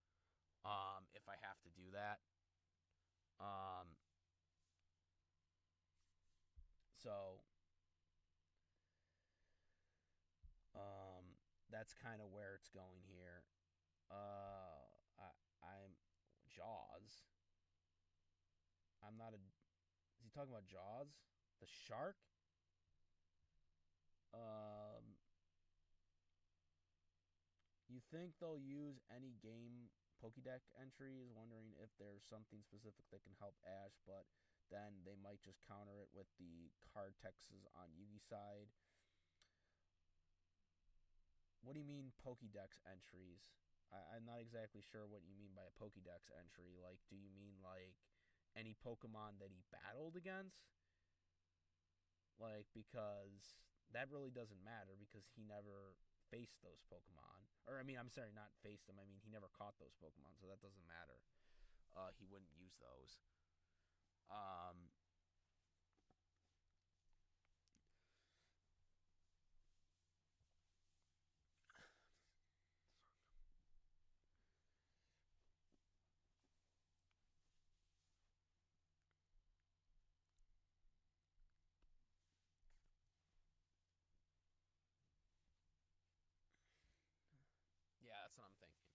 If I have to do that. So that's kind of where it's going here. I'm Jaws. I'm not a. Is he talking about Jaws? The shark? You think they'll use any game Pokédex entries? Wondering if there's something specific that can help Ash, but then they might just counter it with the card texts on Yugi's side. What do you mean Pokédex entries? I'm not exactly sure what you mean by a Pokédex entry. Like, do you mean like any Pokemon that he battled against? Like, because that really doesn't matter because he never faced those Pokemon. Or, I mean, I'm sorry, not faced them. I mean, he never caught those Pokemon, so that doesn't matter. He wouldn't use those. Yeah, that's what I'm thinking.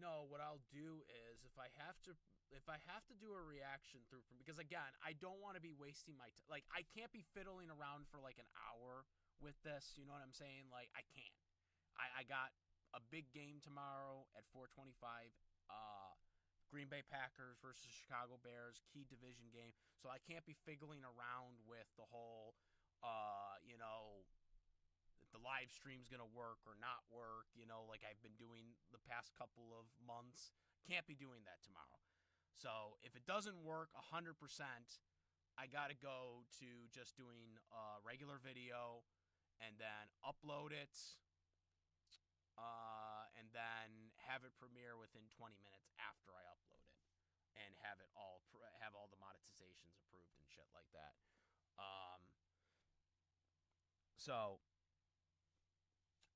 No, what I'll do is if I have to do a reaction through, because again, I don't want to be wasting my time. Like, I can't be fiddling around for like an hour with this. You know what I'm saying? Like, I can't. I got a big game tomorrow at 4:25. Green Bay Packers versus Chicago Bears, key division game. So I can't be fiddling around with the whole, if the live stream's going to work or not work, like I've been doing the past couple of months. Can't be doing that tomorrow. So if it doesn't work 100%, I got to go to just doing a regular video and then upload it and then have it premiere within 20 minutes after I upload it and have all the monetizations approved and shit like that. So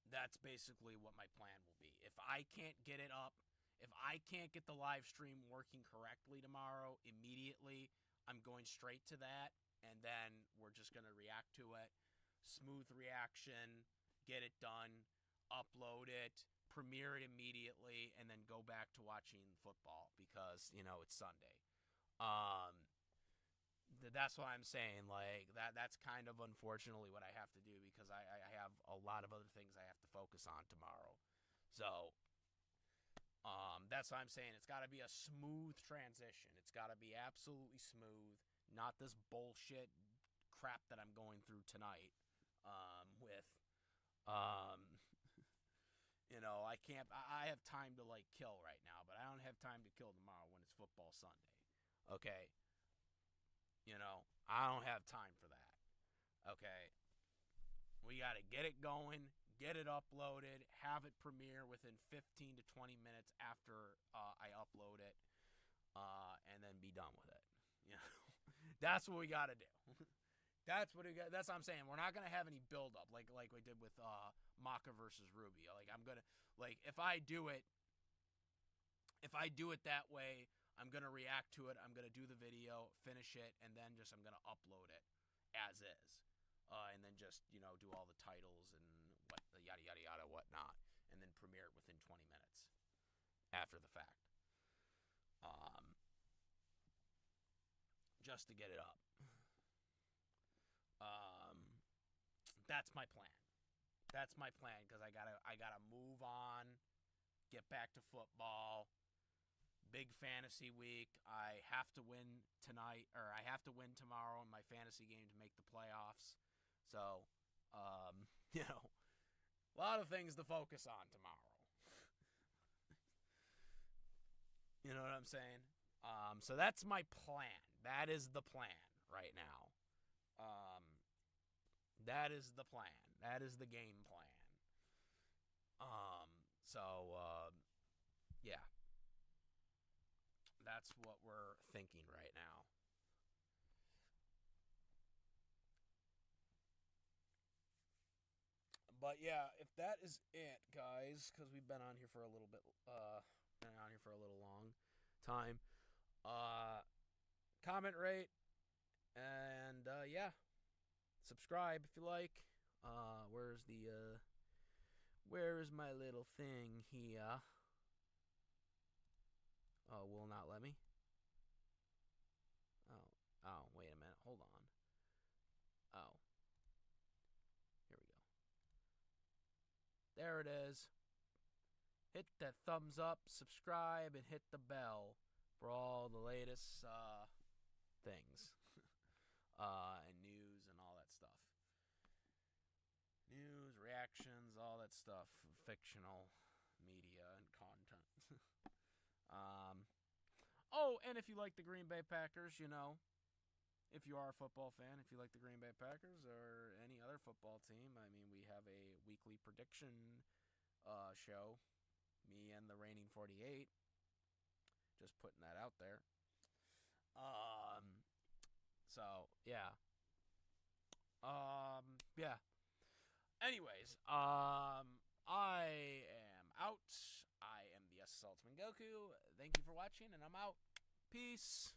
that's basically what my plan will be. If I can't get it up, if I can't get the live stream working correctly tomorrow immediately, I'm going straight to that, and then we're just going to react to it. Smooth reaction, get it done, upload it, premiere it immediately, and then go back to watching football because, it's Sunday. That's what I'm saying. Like, that's kind of unfortunately what I have to do because I have a lot of other things I have to focus on tomorrow. So, that's what I'm saying. It's got to be a smooth transition. It's got to be absolutely smooth, not this bullshit crap that I'm going through tonight. I can't. I have time to like kill right now, but I don't have time to kill tomorrow when it's football Sunday. Okay. I don't have time for that. Okay. We got to get it going, get it uploaded, have it premiere within 15 to 20 minutes after I upload it, and then be done with it. That's what we got to do. That's what I'm saying. We're not going to have any build up like we did with Maka versus Ruby. Like, I'm going to, like, if I do it that way, I'm going to react to it. I'm going to do the video, finish it, and then I'm going to upload it as is. And then just, do all the titles and what, yada, yada, yada, whatnot. And then premiere it within 20 minutes. after the fact. Just to get it up. That's my plan. That's my plan, because I gotta move on, get back to football. Big fantasy week. I have to win tonight, or I have to win tomorrow in my fantasy game to make the playoffs. So, a lot of things to focus on tomorrow. You know what I'm saying? So that's my plan. That is the plan right now. That is the plan. That is the game plan. Yeah. That's what we're thinking right now. But yeah, if that is it, guys, because we've been on here for a little bit, long time. Comment, rate, and yeah, subscribe if you like. Where's my little thing here? Oh, will not let me. Oh, wait a minute. Hold on. Oh. Here we go. There it is. Hit that thumbs up, subscribe, and hit the bell for all the latest things. And news and all that stuff. News, reactions, all that stuff. Fictional media and content. Oh, and if you like the Green Bay Packers, if you are a football fan, if you like the Green Bay Packers or any other football team, I mean, we have a weekly prediction show. Me and the Reigning 48. Just putting that out there. So, yeah. Yeah. Anyways, I am out. I am the S Ultimate Goku. Thank you for watching, and I'm out. Peace.